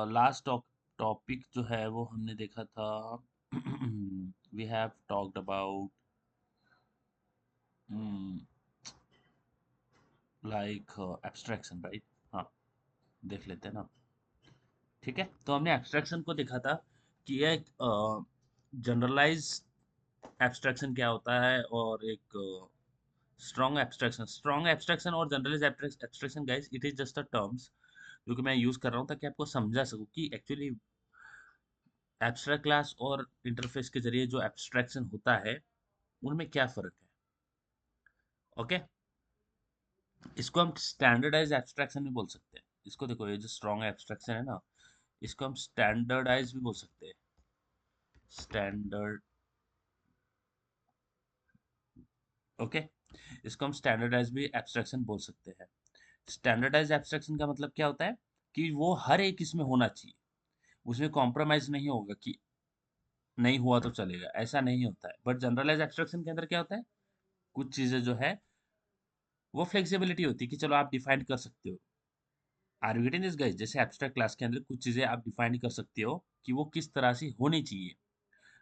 Last topic जो है वो हमने देखा था we have talked about like abstraction, right? हाँ, देख लेते हैं ना। ठीक है, तो हमने एब्स्ट्रैक्शन को देखा था कि एक जनरलाइज एब्स्ट्रैक्शन क्या होता है और एक स्ट्रॉन्ग एब्स्ट्रैक्शन और generalize abstraction guys, it is just a terms जो कि मैं यूज कर रहा हूँ ताकि आपको समझा सकूं कि एक्चुअली एब्स्ट्रैक्ट क्लास और इंटरफेस के जरिए जो एब्स्ट्रैक्शन होता है उनमें क्या फर्क है। ओके, इसको हम स्टैंडर्डाइज एब्स्ट्रैक्शन भी बोल सकते हैं। इसको देखो, ये जो स्ट्रॉन्ग एब्स्ट्रैक्शन है ना, इसको हम स्टैंडर्डाइज भी बोल सकते हैं। स्टैंडर्ड, ओके, इसको हम स्टैंडर्डाइज भी एब्स्ट्रैक्शन बोल सकते हैं। स्टैंडर्डाइज एब्स्ट्रैक्शन का मतलब क्या होता है कि वो हर एक इसमें होना चाहिए, उसमें कॉम्प्रोमाइज नहीं होगा कि नहीं हुआ तो चलेगा, ऐसा नहीं होता है। बट जनरलाइज एब्स्ट्रैक्शन के अंदर क्या होता है, कुछ चीजें जो है वो फ्लेक्सिबिलिटी होती है कि चलो आप डिफाइन कर सकते हो। Are you getting this guys? जैसे एब्स्ट्रैक्ट क्लास के अंदर कुछ चीजें आप डिफाइन कर सकते हो कि वो किस तरह से होनी चाहिए,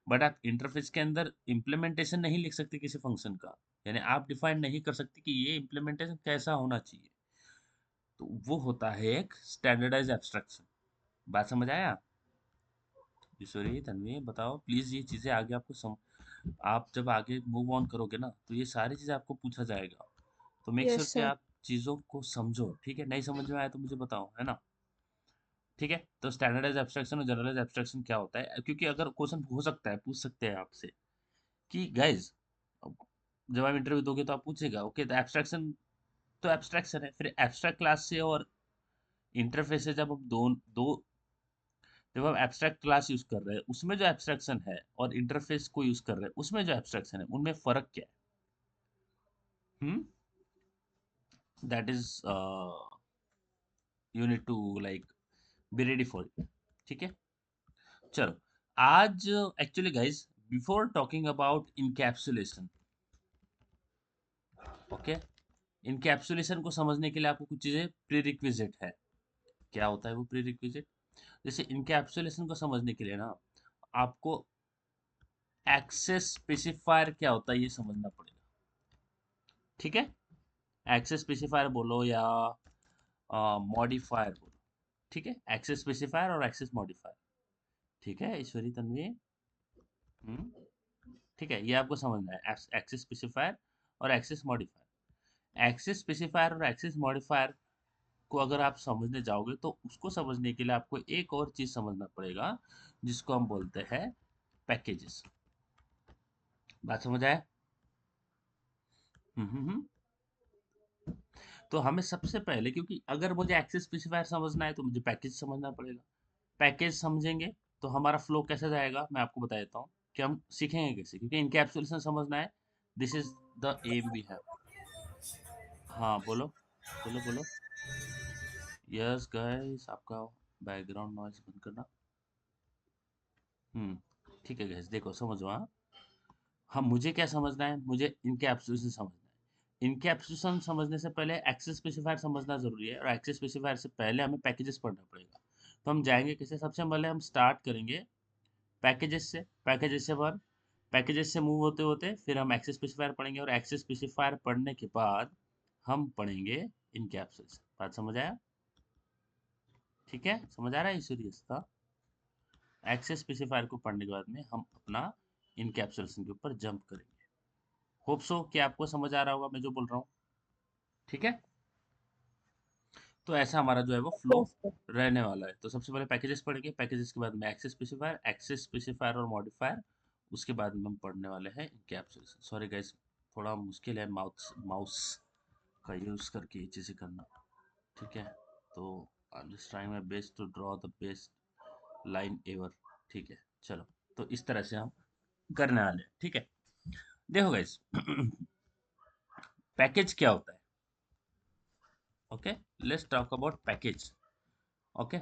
बट आप इंटरफेस के अंदर इम्प्लीमेंटेशन नहीं लिख सकते किसी फंक्शन का। यानी आप डिफाइन नहीं कर सकते कि ये इम्प्लीमेंटेशन कैसा होना चाहिए। तो वो होता है एक स्टैंडर्डाइज एब्स्ट्रैक्शन। बात समझ आया? ईश्वरी, तन्वी, बताओ प्लीज, ये चीजें आगे आपको आप जब आगे मूव ऑन करोगे ना तो ये सारी चीजें आपको पूछा जाएगा। तो मेक श्योर यस कि सर। आप चीजों को समझो। ठीक है, नहीं समझ में आया तो मुझे बताओ, है ना? ठीक है, तो स्टैंडर्डाइज एब्स्ट्रैक्शन और जनरलाइज एब्स्ट्रैक्शन क्या होता है, क्योंकि अगर क्वेश्चन हो सकता है, पूछ सकते हैं आपसे कि गाइज, जब आप इंटरव्यू दोगे तो आप पूछेगा ओके, तो एब्स्ट्रैक्शन तो एब्स्ट्रैक्शन है, फिर एब्स्ट्रैक्ट क्लास से और इंटरफेस से जब हम दो दो जब हम एब्स्ट्रैक्ट क्लास यूज कर रहे हैं उसमें जो एब्स्ट्रैक्शन है और इंटरफेस को यूज कर रहे हैं उसमें जो एब्स्ट्रैक्शन है, उनमें फर्क क्या है? That is you need to like be ready for it. ठीक है, चलो। आज actually guys, before talking about encapsulation, okay, encapsulation को समझने के लिए आपको कुछ चीजें प्री रिक्विजिट है। क्या होता है वो प्री रिक्विजिट? जैसे इनकैप्सुलेशन को समझने के लिए ना आपको एक्सेस स्पेसिफायर क्या होता है ये समझना पड़ेगा। ठीक है, एक्सेस स्पेसिफायर बोलो या मॉडिफायर बोलो। ठीक है, एक्सेस स्पेसिफायर और एक्सेस मॉडिफायर। ठीक है ईश्वरी, तन्वी, हम्म, ठीक है, ये आपको समझना है, एक्सेस स्पेसिफायर और एक्सेस मॉडिफायर। एक्सेस स्पेसिफायर और एक्सेस मॉडिफायर को अगर आप समझने जाओगे तो उसको समझने के लिए आपको एक और चीज समझना पड़ेगा जिसको हम बोलते हैं पैकेजेस। बात समझ आया? हम्म हम्म हम्म। तो हमें सबसे पहले, क्योंकि अगर मुझे एक्सेस स्पेसिफायर समझना है तो मुझे पैकेज समझना पड़ेगा। पैकेज समझेंगे तो हमारा फ्लो कैसे जाएगा मैं आपको बता देता हूँ कि हम सीखेंगे कैसे, क्योंकि इनकैप्सुलेशन समझना है। This is the aim we have. हाँ बोलो, बोलो बोलो। यस गाइस, आपका बैकग्राउंड नॉइज बंद करना। ठीक है गाइस, देखो समझो। हाँ, हम मुझे क्या समझना है, मुझे इनकैप्सुलेशन समझना है। इनकैप्सुलेशन समझने से पहले एक्सेस स्पेसिफायर समझना जरूरी है, और एक्सेस स्पेसिफायर से पहले हमें पैकेजेस पढ़ना पड़ेगा। तो हम जाएंगे कैसे? सबसे पहले हम स्टार्ट करेंगे पैकेजेस से। पैकेजेस से मूव होते होते फिर हम एक्सेस स्पेसिफायर पढ़ेंगे, और एक्सेस स्पेसिफायर पढ़ने के बाद हम पढ़ेंगे इनकैप्सुलेशन। बात समझ आया? ठीक है, समझ आ रहा है सीरियस था? एक्सेस स्पेसिफायर को पढ़ने के बाद में हम अपना इनकैप्सुलेशन के ऊपर जंप करेंगे। होप सो कि आपको समझ आ रहा होगा मैं जो बोल रहा हूँ। ठीक है, तो ऐसा हमारा जो है वो फ्लो यस सर। रहने वाला है। तो सबसे पहले पैकेजेस पढ़ेंगे, पैकेजेस के बाद में एक्सेस स्पेसिफायर और मॉडिफायर, उसके बाद में हम पढ़ने वाले हैं इनकैप्सुलेशन। सॉरी गाइस, थोड़ा मुश्किल है माउस माउस का यूज करके ये चीजें करना। ठीक है, तो I am just trying my best to draw the best line ever. ठीक है, चलो, तो इस तरह से हम करने वाले हैं। ठीक है, देखो गाइस, पैकेज क्या होता है? Okay, let's talk about package. Okay,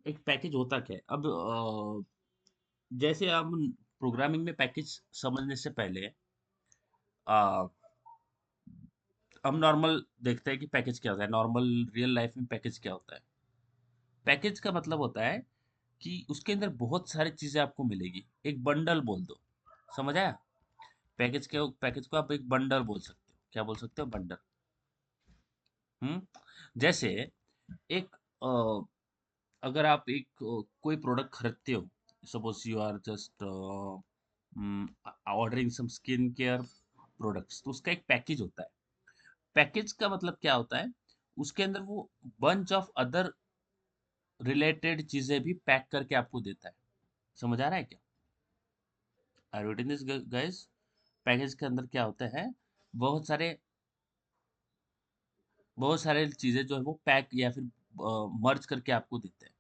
एक पैकेज होता क्या है? अब जैसे हम प्रोग्रामिंग में पैकेज समझने से पहले अ, हम नॉर्मल देखते हैं कि पैकेज क्या होता है, नॉर्मल रियल लाइफ में पैकेज क्या होता है। पैकेज का मतलब होता है कि उसके अंदर बहुत सारी चीजें आपको मिलेगी, एक बंडल बोल दो, समझ आया? पैकेज को आप एक बंडल बोल सकते हो, क्या बोल सकते हो? बंडल। हम्म। जैसे एक अगर आप एक कोई प्रोडक्ट खरीदते हो, suppose you are just ordering some skin care products, तो उसका एक पैकेज होता है। पैकेज का मतलब क्या होता है? उसके अंदर वो बंच ऑफ अदर रिलेटेड चीजें भी पैक करके आपको देता है। समझ आ रहा है क्या? I written this guys. Package के अंदर क्या होता है? बहुत सारे बहुत सारे चीजें जो है वो पैक या फिर मर्ज करके आपको देते हैं।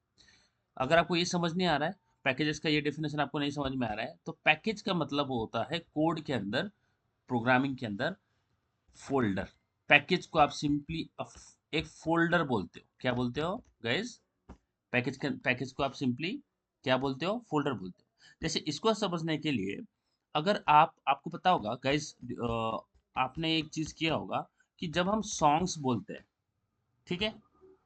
अगर आपको ये समझ नहीं आ रहा है, पैकेजेस का ये डेफिनेशन आपको नहीं समझ में आ रहा है, तो पैकेज का मतलब होता है कोड के अंदर, प्रोग्रामिंग के अंदर फोल्डर। पैकेज को आप सिंपली एक फोल्डर बोलते हो। क्या बोलते हो गाइस? पैकेज को आप सिंपली क्या बोलते हो? फोल्डर बोलते हो। जैसे इसको समझने के लिए, अगर आपको पता होगा गाइस, आपने एक चीज किया होगा कि जब हम सॉन्ग्स बोलते हैं, ठीक है,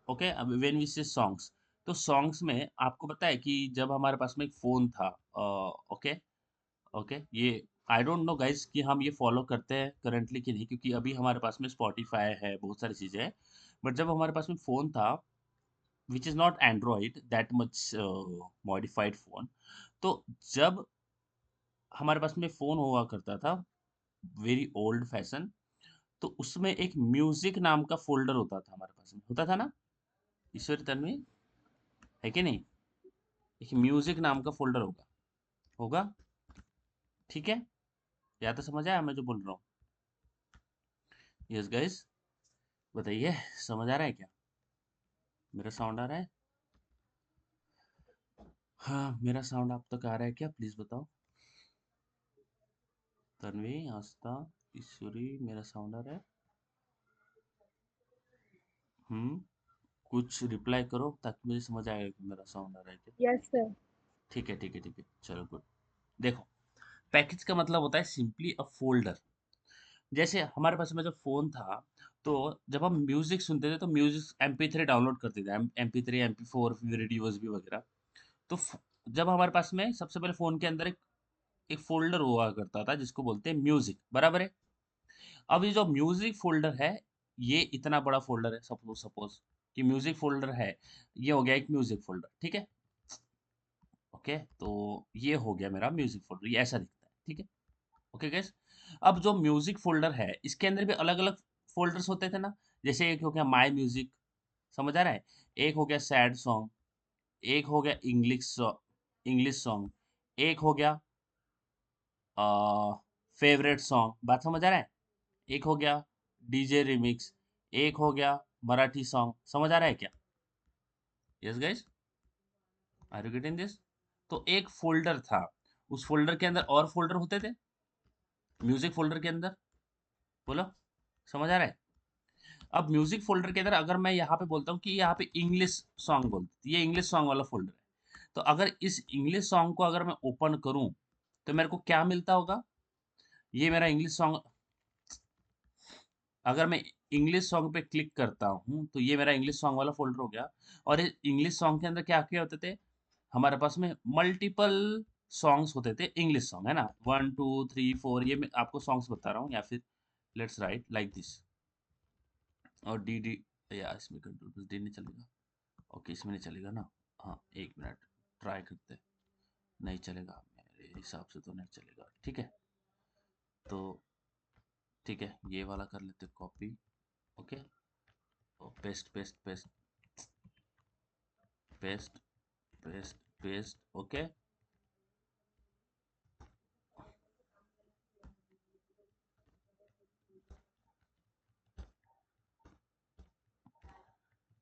ओके, अब व्हेन वी से सॉन्ग्स, तो सॉन्ग्स में आपको पता है कि जब हमारे पास में एक फोन था, ओके, ओके, ये आई डोंट नो गाइस कि हम ये फॉलो करते हैं करंटली कि नहीं, क्योंकि अभी हमारे पास में स्पॉटिफाई है, बहुत सारी चीजें हैं। बट जब हमारे पास में फोन था, which is not Android that much modified phone, तो जब हमारे पास में फोन हुआ करता था, वेरी ओल्ड फैशन, तो उसमें एक म्यूजिक नाम का फोल्डर होता था, हमारे पास में होता था ना ईश्वरी तन्वी, है कि नहीं? एक म्यूजिक नाम का फोल्डर होगा, होगा, ठीक है? या तो समझ आया मैं जो बोल रहा हूँ? यस गाइस, बताइए, समझ आ रहा है क्या? मेरा साउंड आ रहा है? हाँ, मेरा साउंड आप तक आ रहा है क्या? प्लीज बताओ। तन्वी, आस्था, ईश्वरी, मेरा साउंड आ रहा है? हम्म। कुछ रिप्लाई करो ताकि मुझे समझ आएगा कि मेरा साउंड आ रहा है क्या। Yes sir. ठीक है, ठीक है, ठीक है, चलो गुड। देखो, पैकेज का मतलब होता है सिंपली अ फोल्डर। जैसे हमारे पास में जब फ़ोन था, तो जब हम म्यूज़िक सुनते थे, तो म्यूज़िक MP3 डाउनलोड करते थे, MP3, MP4, रेडियो यूएसबी वगैरह। तो जब हमारे पास में सबसे पहले फ़ोन के अंदर एक फ़ोल्डर हुआ करता था जिसको बोलते हैं म्यूज़िक, बराबर है? अब ये जो म्यूज़िक फ़ोल्डर है, ये इतना बड़ा फ़ोल्डर है, सपोज सपोज कि म्यूज़िक फ़ोल्डर है, ये हो गया एक म्यूज़िक फ़ोल्डर, ठीक है? ओके, तो ये हो गया मेरा म्यूज़िक फ़ोल्डर, ये ऐसा दिखता है, ठीक है? Okay gas. अब जो म्यूजिक फोल्डर है, इसके अंदर भी अलग अलग फोल्डर्स होते थे ना। जैसे एक हो गया माई म्यूजिक, समझ आ रहा है? एक हो गया सैड सॉन्ग, एक हो गया इंग्लिश सॉन्ग, एक हो गया फेवरेट सॉन्ग, बात समझ आ रहा है? एक हो गया डीजे रिमिक्स, एक हो गया मराठी सॉन्ग, समझ आ रहा है क्या? Yes guys, are you getting this? तो एक फोल्डर था, उस फोल्डर के अंदर और फोल्डर होते थे, म्यूजिक फोल्डर के अंदर, बोलो, समझ आ रहा है? अब म्यूजिक फोल्डर के अंदर अगर मैं यहाँ पे बोलता हूँ कि यहाँ पे इंग्लिश सॉन्ग बोलते, ये इंग्लिश सॉन्ग वाला फोल्डर है, तो अगर इस इंग्लिश सॉन्ग को अगर मैं ओपन करूँ, तो मेरे को क्या मिलता होगा? ये मेरा इंग्लिश सॉन्ग, अगर मैं इंग्लिश सॉन्ग पे क्लिक करता हूँ, तो ये मेरा इंग्लिश सॉन्ग वाला फोल्डर हो गया। और इस इंग्लिश सॉन्ग के अंदर क्या क्या होते थे? हमारे पास में मल्टीपल सॉन्ग्स होते थे, इंग्लिश सॉन्ग है ना, 1 2 3 4, ये मैं आपको सॉन्ग्स बता रहा हूँ, या फिर लेट्स राइट लाइक दिस। और डी डी, या इसमें कंट्रोल प्लस डी नहीं चलेगा? ओके, इसमें नहीं चलेगा ना? हाँ, एक मिनट, ट्राई करते हैं। नहीं चलेगा, मेरे हिसाब से तो नहीं चलेगा, ठीक है? तो ठीक है, ये वाला कर लेते कॉपी, ओके, और paste paste paste paste paste paste, okay.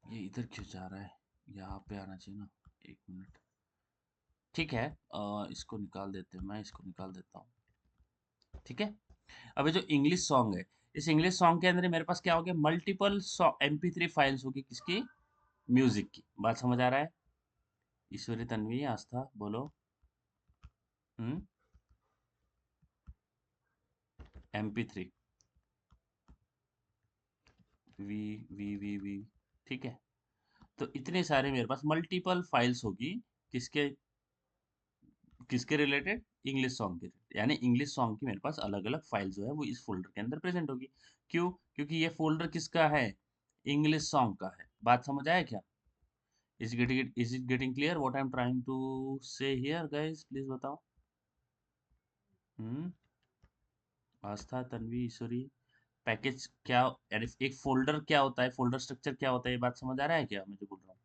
ये इधर क्यों जा रहा है? यहाँ पे आना चाहिए ना। एक मिनट, ठीक है, इसको निकाल देते हैं, मैं इसको निकाल देता हूँ, ठीक है। अब ये जो इंग्लिश सॉन्ग है, इस इंग्लिश सॉन्ग के अंदर मेरे पास क्या हो गया? मल्टीपल MP3 फाइल्स होगी, किसकी? म्यूजिक की, बात समझ आ रहा है? ईश्वरी, तन्वी, आस्था, बोलो। हम्म। MP3, V V V V, ठीक है। तो इतने सारे मेरे पास मल्टीपल फाइल्स होगी, किसके किसके रिलेटेड, इंग्लिश सॉन्ग के related। यानी इंग्लिश सॉन्ग की मेरे पास अलग अलग फाइल जो है वो इस फोल्डर के अंदर प्रेजेंट होगी। क्यों? क्योंकि ये फोल्डर किसका है, इंग्लिश सॉन्ग का है। बात समझ आया क्या? Is it getting clear what I am trying to say here guys, please बताओ। हम्म आस्था, तन्वी, ईश्वरी, पैकेज क्या, यानी एक फोल्डर क्या होता है, फोल्डर स्ट्रक्चर क्या होता है, ये बात समझ आ रहा है क्या मैं जो बोल रहा हूँ?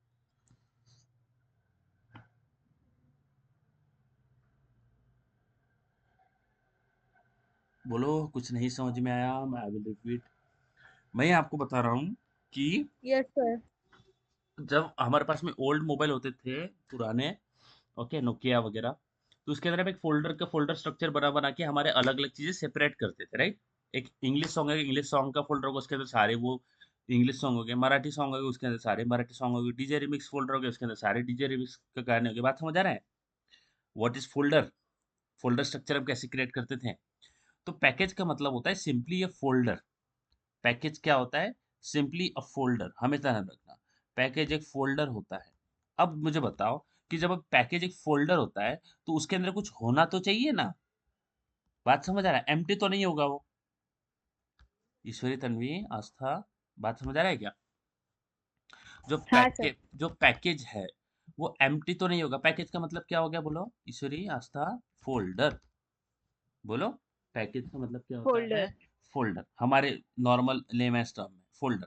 बोलो, कुछ नहीं समझ में आया, मैं आई विल रिपीट। मैं आपको बता रहा हूँ कि यस सर। जब हमारे पास में ओल्ड मोबाइल होते थे पुराने, ओके, नोकिया वगैरह, तो उसके अंदर हम एक फोल्डर का फोल्डर स्ट्रक्चर बना बना के हमारे अलग अलग चीजें सेपरेट करते थे, राइट। एक इंग्लिश सॉन्ग है, इंग्लिश सॉन्ग का फोल्डर होगा, उसके अंदर सारे वो इंग्लिश सॉन्ग हो गए, मराठी सॉन्ग हो गए, उसके अंदर सारे मराठी सॉन्ग हो गए, डीजे रिमिक्स फोल्डर हो गए, उसके अंदर सारे डीजे रिमिक्स का गाने हो गए। बात समझ आ रहा है? What is folder, folder structure हम कैसे क्रिएट करते थे? तो पैकेज का मतलब होता है सिंपली ए फोल्डर। पैकेज क्या होता है? सिंपली अ फोल्डर, हमें ध्यान रखना, पैकेज एक फोल्डर होता है। अब मुझे बताओ कि जब पैकेज एक फोल्डर होता है तो उसके अंदर कुछ होना तो चाहिए ना। बात समझ आ रहा है? एम्प्टी तो नहीं होगा वो। ईश्वरी, तन्वी, आस्था, बात समझ आ रहा है क्या? हाँ सर। जो पैकेज है वो एम्प्टी तो नहीं होगा। पैकेज का मतलब क्या हो गया, बोलो ईश्वरी, आस्था? फोल्डर। बोलो, पैकेज का मतलब क्या होता है? फोल्डर। फोल्डर, हमारे नॉर्मल लेमैस टर्म में फोल्डर।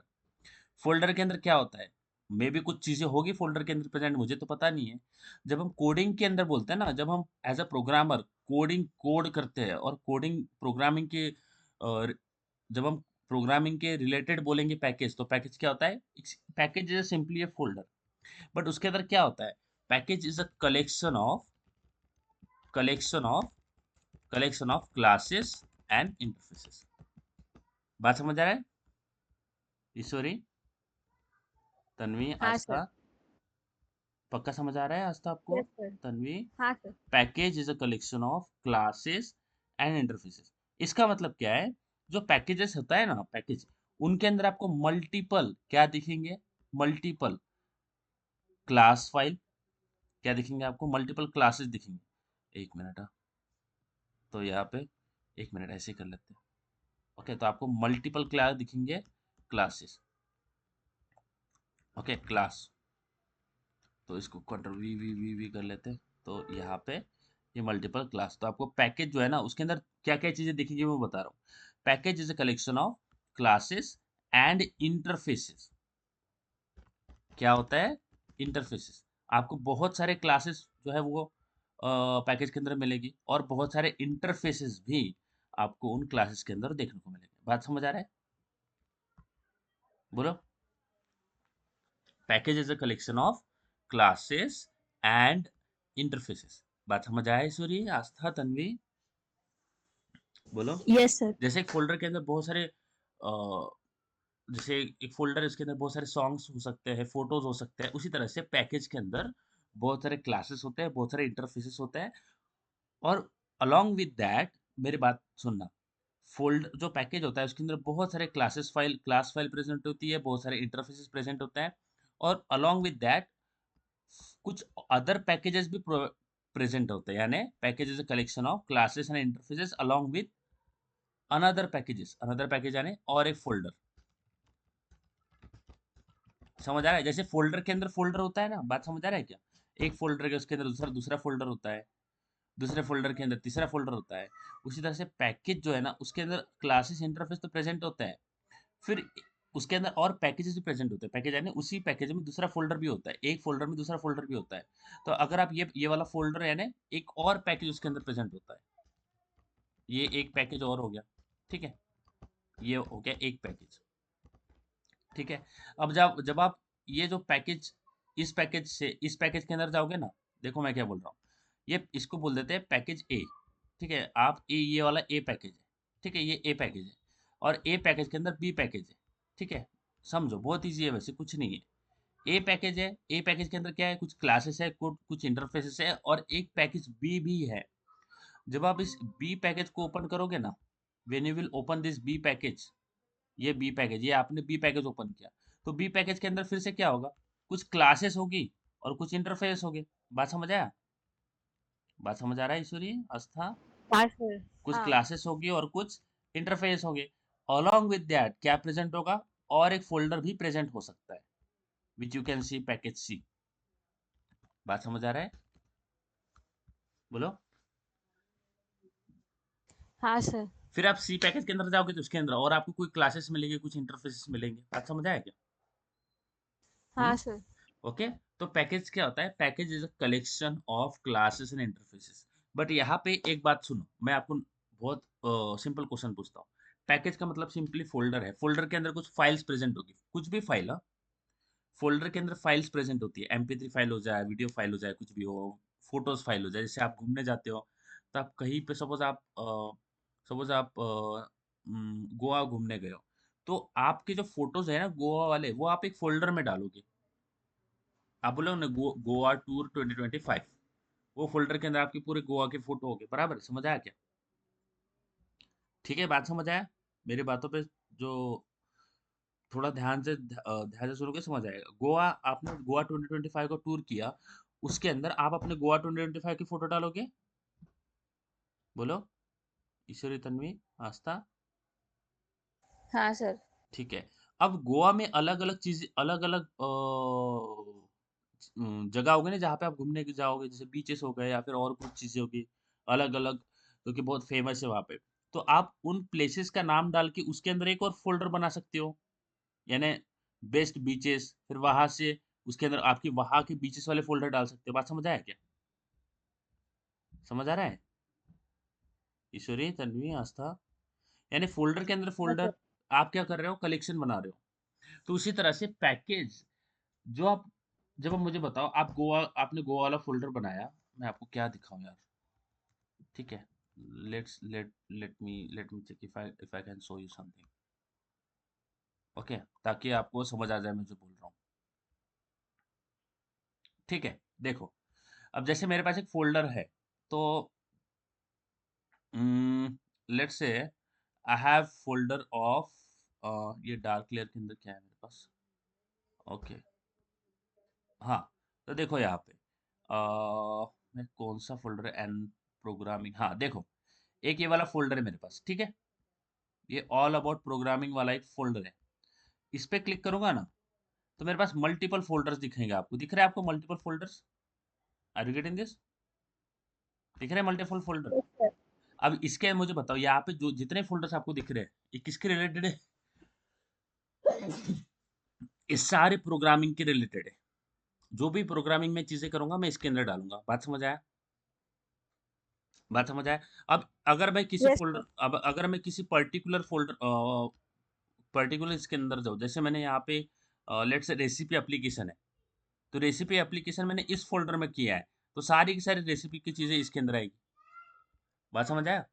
फोल्डर के अंदर क्या होता है, मे भी कुछ चीजें होगी फोल्डर के अंदर प्रेजेंट, मुझे तो पता नहीं है। जब हम कोडिंग के अंदर बोलते हैं ना, जब हम एज अ प्रोग्रामर कोड करते हैं और कोडिंग प्रोग्रामिंग के जब हम प्रोग्रामिंग के रिलेटेड बोलेंगे पैकेज, तो पैकेज क्या होता है? Package is simply A folder. But उसके अंदर क्या होता है? Package is a collection of collection of classes and interfaces. बात समझ आ रहा है ईश्वरी, तन्वी, हाँ सर। आस्था? पक्का समझ आ रहा है आस्था आपको, यस सर। तन्वी? हाँ sir. Package is a collection of classes and interfaces. इसका मतलब क्या है? जो पैकेजेस होता है ना, पैकेज, उनके अंदर आपको मल्टीपल क्या दिखेंगे, मल्टीपल क्लास फाइल, क्या दिखेंगे आपको, मल्टीपल क्लासेस दिखेंगे। एक मिनट, हाँ, तो यहाँ पे एक मिनट ऐसे ही कर लेते हैं। ओके, तो आपको मल्टीपल क्लास दिखेंगे, क्लासेस, ओके, क्लास। तो इसको control V V V V कर लेते हैं। तो यहाँ पे ये मल्टीपल क्लास, तो आपको पैकेज जो है ना उसके अंदर क्या क्या चीजें दिखेंगी मैं बता रहा हूँ। Package is a collection of classes and interfaces. क्या होता है? इंटरफेसेस। आपको बहुत सारे क्लासेस जो है वो पैकेज के अंदर मिलेगी, और बहुत सारे इंटरफेसेस भी आपको उन क्लासेस के अंदर देखने को मिलेंगे। बात समझ आ रहा है? बोलो, package is a collection of classes and interfaces. बात समझ आया ईश्वरी, आस्था, तन्वी? बोलो। Yes sir. जैसे एक फोल्डर के अंदर बहुत सारे जैसे एक फोल्डर है, इसके अंदर बहुत सारे सॉन्ग्स हो सकते हैं, फोटोज हो सकते हैं, उसी तरह से पैकेज के अंदर बहुत सारे क्लासेस होते हैं, बहुत सारे इंटरफेसेस होते हैं। और अलोंग विद दैट, मेरी बात सुनना, फोल्ड जो पैकेज होता है उसके अंदर बहुत सारे क्लास फाइल प्रेजेंट होती है, बहुत सारे इंटरफेसेस प्रेजेंट होते हैं। और अलोंग विद दैट कुछ अदर पैकेजेस भी प्रेजेंट होते हैं, यानी package is a collection of classes and interfaces along with another package यानी और एक फोल्डर। समझ आ रहा है? जैसे फोल्डर के अंदर फोल्डर होता है ना, बात समझ आ रहा है क्या? एक फोल्डर के उसके अंदर दूसरा दूसरा फोल्डर होता है, दूसरे फोल्डर के अंदर तीसरा फोल्डर होता है। उसी तरह से पैकेज जो है ना उसके अंदर क्लासेस इंटरफेस तो प्रेजेंट होता है, फिर उसके अंदर और पैकेजेस भी प्रेजेंट होते हैं। पैकेज यानी उसी पैकेज में दूसरा फोल्डर भी होता है, एक फोल्डर में दूसरा फोल्डर भी होता है। तो अगर आप ये वाला फोल्डर है ना, एक और पैकेज उसके अंदर प्रेजेंट होता है, ये एक पैकेज और हो गया, ठीक है, ये हो गया एक पैकेज, ठीक है। अब जब जब आप ये जो पैकेज, इस पैकेज से इस पैकेज के अंदर जाओगे ना, देखो मैं क्या बोल रहा हूँ, ये इसको बोल देते हैं पैकेज ए, ठीक है। आप ये वाला ए पैकेज है, ठीक है, ये ए पैकेज है, और ए पैकेज के अंदर बी पैकेज है, ठीक है। समझो, बहुत ईजी है, वैसे कुछ नहीं है। ए पैकेज है, ए पैकेज के अंदर क्या है, कुछ क्लासेस है, कुछ इंटरफेसेस है, और एक पैकेज बी भी है। जब आप इस बी पैकेज को ओपन करोगे ना, when you will open this B package, ये बी पैकेज, ये आपने बी पैकेज ओपन किया, तो बी पैकेज के अंदर फिर से क्या होगा, कुछ क्लासेस होगी और कुछ इंटरफेस होगे। बात समझ आया? बात समझ आ रहा है ईश्वरी, आस्था? हाँ सर। कुछ हाँ। क्लासेस होगी और कुछ इंटरफेस होंगे। अलोंग विद दैट क्या प्रेजेंट होगा? और एक फोल्डर भी प्रेजेंट हो सकता है, which you can see package see. बात समझ आ रहा है? बोलो। हाँ सर। फिर आप सी पैकेज के अंदर जाओगे तो उसके अंदर और आपको कोई क्लासेस मिलेंगे, कुछ इंटरफेसेस मिलेंगे। बात समझ आया क्या? हाँ सर। ओके। तो पैकेज क्या होता है? Package is a collection of classes and interfaces. But यहाँ पे एक बात सुनो, मैं आपको बहुत सिंपल क्वेश्चन पूछता हूँ। पैकेज का मतलब सिंपली फोल्डर है। फोल्डर के अंदर कुछ फाइल्स प्रेजेंट होगी, कुछ भी फाइल। फोल्डर के अंदर फाइल्स प्रेजेंट होती है, MP3 फाइल हो जाए, वीडियो फाइल हो जाए, कुछ भी हो, फोटोज फाइल हो जाए। जैसे आप घूमने जाते हो तो आप कहीं पे सपोज आप गोवा घूमने गए हो, तो आपके जो फोटोज है ना गोवा वाले, वो आप एक फोल्डर में डालोगे। आप बोलोगे ना गोवा टूर 2025, वो फोल्डर के अंदर आपके पूरे गोवा के फोटो होंगे। बराबर समझ आया क्या? ठीक है, बात समझ आया? मेरी बातों पे जो थोड़ा ध्यान से सुनोगे समझ आएगा। गोवा, आपने गोवा 2025 को टूर किया, उसके अंदर आप अपने गोवा 2025 की फोटो डालोगे। बोलो, ईश्वरी, तन्वी, आस्था। हाँ सर। ठीक है। अब गोवा में अलग अलग चीज, अलग अलग जगह होगी ना जहाँ पे आप घूमने के जाओगे, जैसे बीचेस हो गए या फिर और कुछ चीजें होगी अलग अलग, जो कि बहुत फेमस है वहाँ पे। तो आप उन प्लेसेस का नाम डाल के उसके अंदर एक और फोल्डर बना सकते हो, यानी बेस्ट बीचेस। फिर वहां से उसके अंदर आपकी वहां के बीचेस वाले फोल्डर डाल सकते हो। बात समझ आया क्या? समझ आ रहा है? ईश्वरी, तन्वी, आस्था। यानी फोल्डर के अंदर हाँ फोल्डर, सर। आप क्या कर रहे हो? कलेक्शन बना रहे हो। तो उसी तरह से पैकेज, जो आप, जब आप मुझे बताओ, आप गोवा, आपने गोवा वाला फोल्डर बनाया, मैं आपको क्या दिखाऊं यार। ठीक है, let me check if I can show you something. Okay, ताकि आपको समझ आ जाए मैं जो बोल रहा हूँ। ठीक है, देखो। अब जैसे मेरे पास एक फोल्डर है, तो let's say I have folder of, ये डार्क लेयर के अंदर क्या है मेरे पास? ओके, हाँ। तो देखो यहाँ पे मैं कौन सा फोल्डर है, एन प्रोग्रामिंग, हाँ देखो, एक ये वाला फोल्डर है मेरे पास। ठीक है, ये ऑल अबाउट प्रोग्रामिंग वाला एक फोल्डर है। इस पे क्लिक करूंगा ना, तो मेरे पास मल्टीपल फोल्डर्स दिखेंगे। आपको दिख रहा है? आपको multiple folders, are you getting this? दिख रहे हैं मल्टीपल फोल्डर? Yes sir. अब इसके मुझे बताओ, यहाँ पे जो जितने फोल्डर्स आपको दिख रहे हैं, ये किसके रिलेटेड है? ये सारे प्रोग्रामिंग के रिलेटेड है। जो भी प्रोग्रामिंग में चीजें करूंगा मैं इसके अंदर डालूंगा। बात समझ आया? बात समझ आया? अब अगर मैं किसी यस फोल्डर, सर। अब अगर मैं किसी पर्टिकुलर फोल्डर, पर्टिकुलर इसके अंदर जाऊँ, जैसे मैंने यहाँ पे लेट्स से रेसिपी एप्लीकेशन है, तो रेसिपी एप्लीकेशन मैंने इस फोल्डर में किया है, तो सारी की सारी रेसिपी की चीजें इसके अंदर आएगी। बात समझ आया?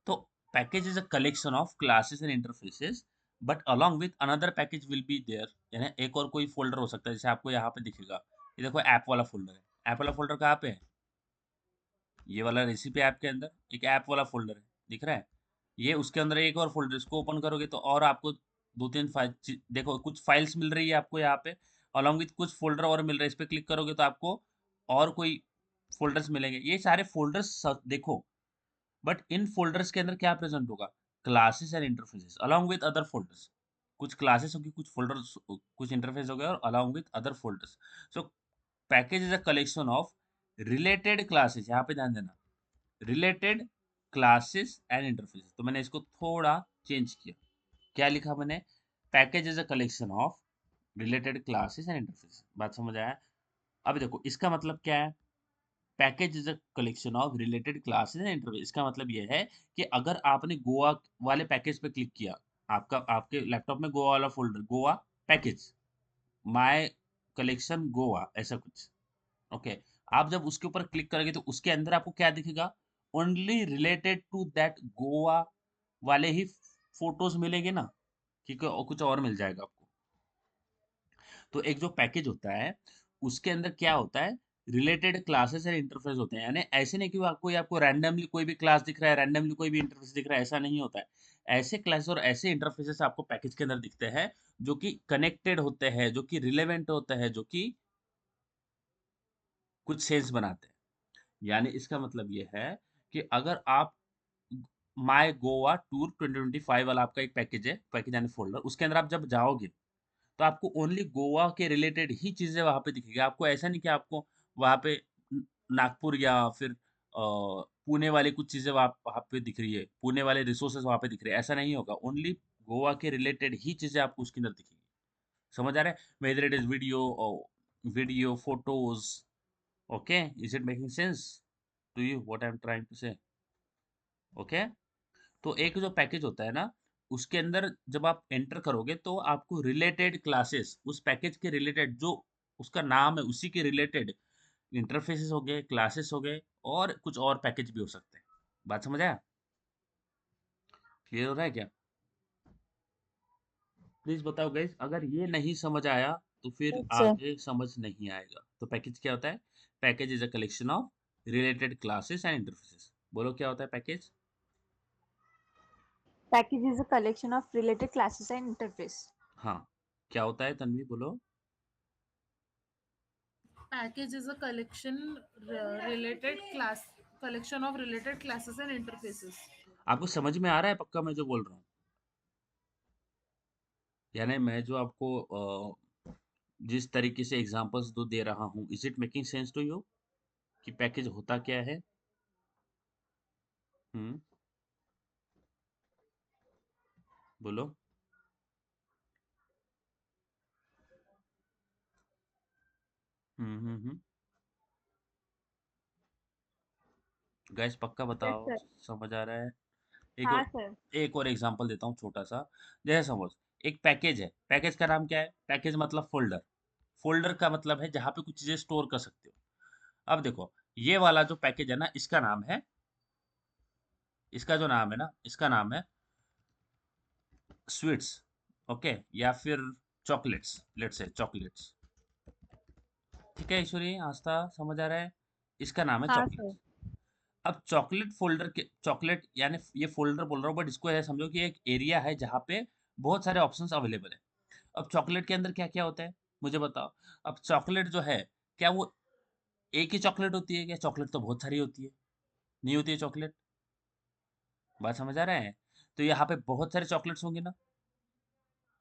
तो package is a collection of classes and interfaces, but along with another package will be there। यानी एक और कोई फोल्डर हो सकता है, जैसे आपको यहाँ पे दिखेगा, ये देखो ऐप वाला फोल्डर है। ऐप वाला फोल्डर कहाँ पे है? ये वाला रेसिपी ऐप के अंदर एक ऐप वाला फोल्डर है, दिख रहा है? ये उसके अंदर एक और फोल्डर, इसको ओपन करोगे तो और आपको दो तीन फाइल, देखो कुछ फाइल्स मिल रही है आपको यहाँ पे, अलॉन्ग विथ कुछ फोल्डर और मिल रहा है। इस पे क्लिक करोगे तो आपको और कोई फोल्डर्स मिलेंगे। ये सारे फोल्डर्स देखो, बट इन फोल्डर्स के अंदर क्या प्रेजेंट होगा? Classes and interfaces along with other folders. कुछ क्लासेस होगी, कुछ फोल्डर्स, कुछ इंटरफेस हो गया, और along with other folders. So package is a collection of related classes, यहाँ पे ध्यान देना, रिलेटेड क्लासेस एंड इंटरफेसेस। तो मैंने इसको थोड़ा चेंज किया। क्या लिखा मैंने? Package is a collection of related classes and interfaces. बात समझ आया? अब देखो इसका मतलब क्या है। Package is a collection of related classes and interface, इसका मतलब यह है कि अगर आपने गोवा वाले पैकेज पे क्लिक किया, आपका आपके लैपटॉप में गोवा वाला folder, Goa package, my collection Goa, ऐसा कुछ। ओके, आप जब उसके ऊपर क्लिक करोगे तो उसके अंदर आपको क्या दिखेगा? Only related to that Goa वाले ही फोटोज मिलेंगे ना, कि कुछ और मिल जाएगा आपको? तो एक जो पैकेज होता है, उसके अंदर क्या होता है? रिलेटेड क्लासेस एंड इंटरफेस होते हैं। यानी ऐसे नहीं कि वो आपको रैंडमली कोई भी क्लास दिख रहा है, रैंडमली कोई भी इंटरफेस दिख रहा है, ऐसा नहीं होता है। ऐसे क्लासेस और ऐसे इंटरफेसेस आपको पैकेज के अंदर दिखते हैं जो कि कनेक्टेड होते हैं, जो कि रिलेवेंट होते हैं, जो कि कुछ सेंस बनाते हैं। यानी इसका मतलब ये है कि अगर आप माय गोवा टूर 2025 वाला आपका एक पैकेज है, पैकेज यानी फ़ोल्डर, उसके अंदर आप जब जाओगे, तो आपको ओनली गोवा के रिलेटेड ही चीज़ें वहाँ पे दिखेगी। आपको ऐसा नहीं कि आपको वहाँ पे नागपुर या फिर पुणे वाली कुछ चीज़ें वहाँ पे दिख रही है, पुणे वाले रिसोर्सेज़ वहाँ पे दिख रहे हैं, ऐसा नहीं होगा। ओनली गोवा के रिलेटेड ही चीज़ें आपको उसके अंदर दिखेगी। समझ आ रहा है? Whether it is video, photos, okay? Is it making sense to you what I am trying to say? Okay? तो एक जो पैकेज होता है ना, उसके अंदर जब आप एंटर करोगे तो आपको रिलेटेड क्लासेस, उस पैकेज के रिलेटेड जो उसका नाम है उसी के रिलेटेड इंटरफेसेस हो गए, क्लासेस हो गए और कुछ और पैकेज भी हो सकते हैं। बात समझ आया? क्लियर हो रहा है क्या? प्लीज बताओ गाइस, अगर ये नहीं समझ आया तो फिर यस सर। आगे समझ नहीं आएगा। तो पैकेज क्या होता है? Package is a collection of related classes and interfaces. बोलो क्या होता है package? Package is a collection of related classes and interface. हाँ, क्या होता है तन्वी बोलो? Package is a collection of related classes and interfaces. आपको समझ में आ रहा है पक्का मैं जो बोल रहा हूँ? यानी मैं जो आपको जिस तरीके से एग्जांपल्स दो दे रहा हूँ, is it making sense to you कि पैकेज होता क्या है? हम्म, बोलो। हम्म। गाइस पक्का यस बताओ, सर। समझ आ रहा है? एक हाँ और सर। एक और एग्जांपल देता हूँ छोटा सा। जैसे सपोज एक पैकेज है, पैकेज का नाम क्या है? पैकेज मतलब फोल्डर। फोल्डर का मतलब है जहाँ पे कुछ चीजें स्टोर कर सकते हो। अब देखो, ये वाला जो पैकेज है ना, इसका नाम है, इसका जो नाम है ना, इसका नाम है स्वीट्स, ओके, या फिर चॉकलेट्स, लेट्स से चॉकलेट्स। ठीक है ईश्वरी, आस्था, समझ आ रहा है? इसका नाम है हाँ सर। चॉकलेट्स। अब चॉकलेट फोल्डर के, चॉकलेट यानी ये फोल्डर बोल रहा हूँ, बट इसको ऐसा समझो कि एक एरिया है जहाँ पे बहुत सारे ऑप्शंस अवेलेबल है। अब चॉकलेट के अंदर क्या क्या होता है, मुझे बताओ। अब चॉकलेट जो है, क्या वो एक ही चॉकलेट होती है? क्या चॉकलेट तो बहुत सारी होती है, नहीं होती है चॉकलेट? बात समझ आ रहा है? तो यहाँ पे बहुत सारे चॉकलेट्स होंगे ना,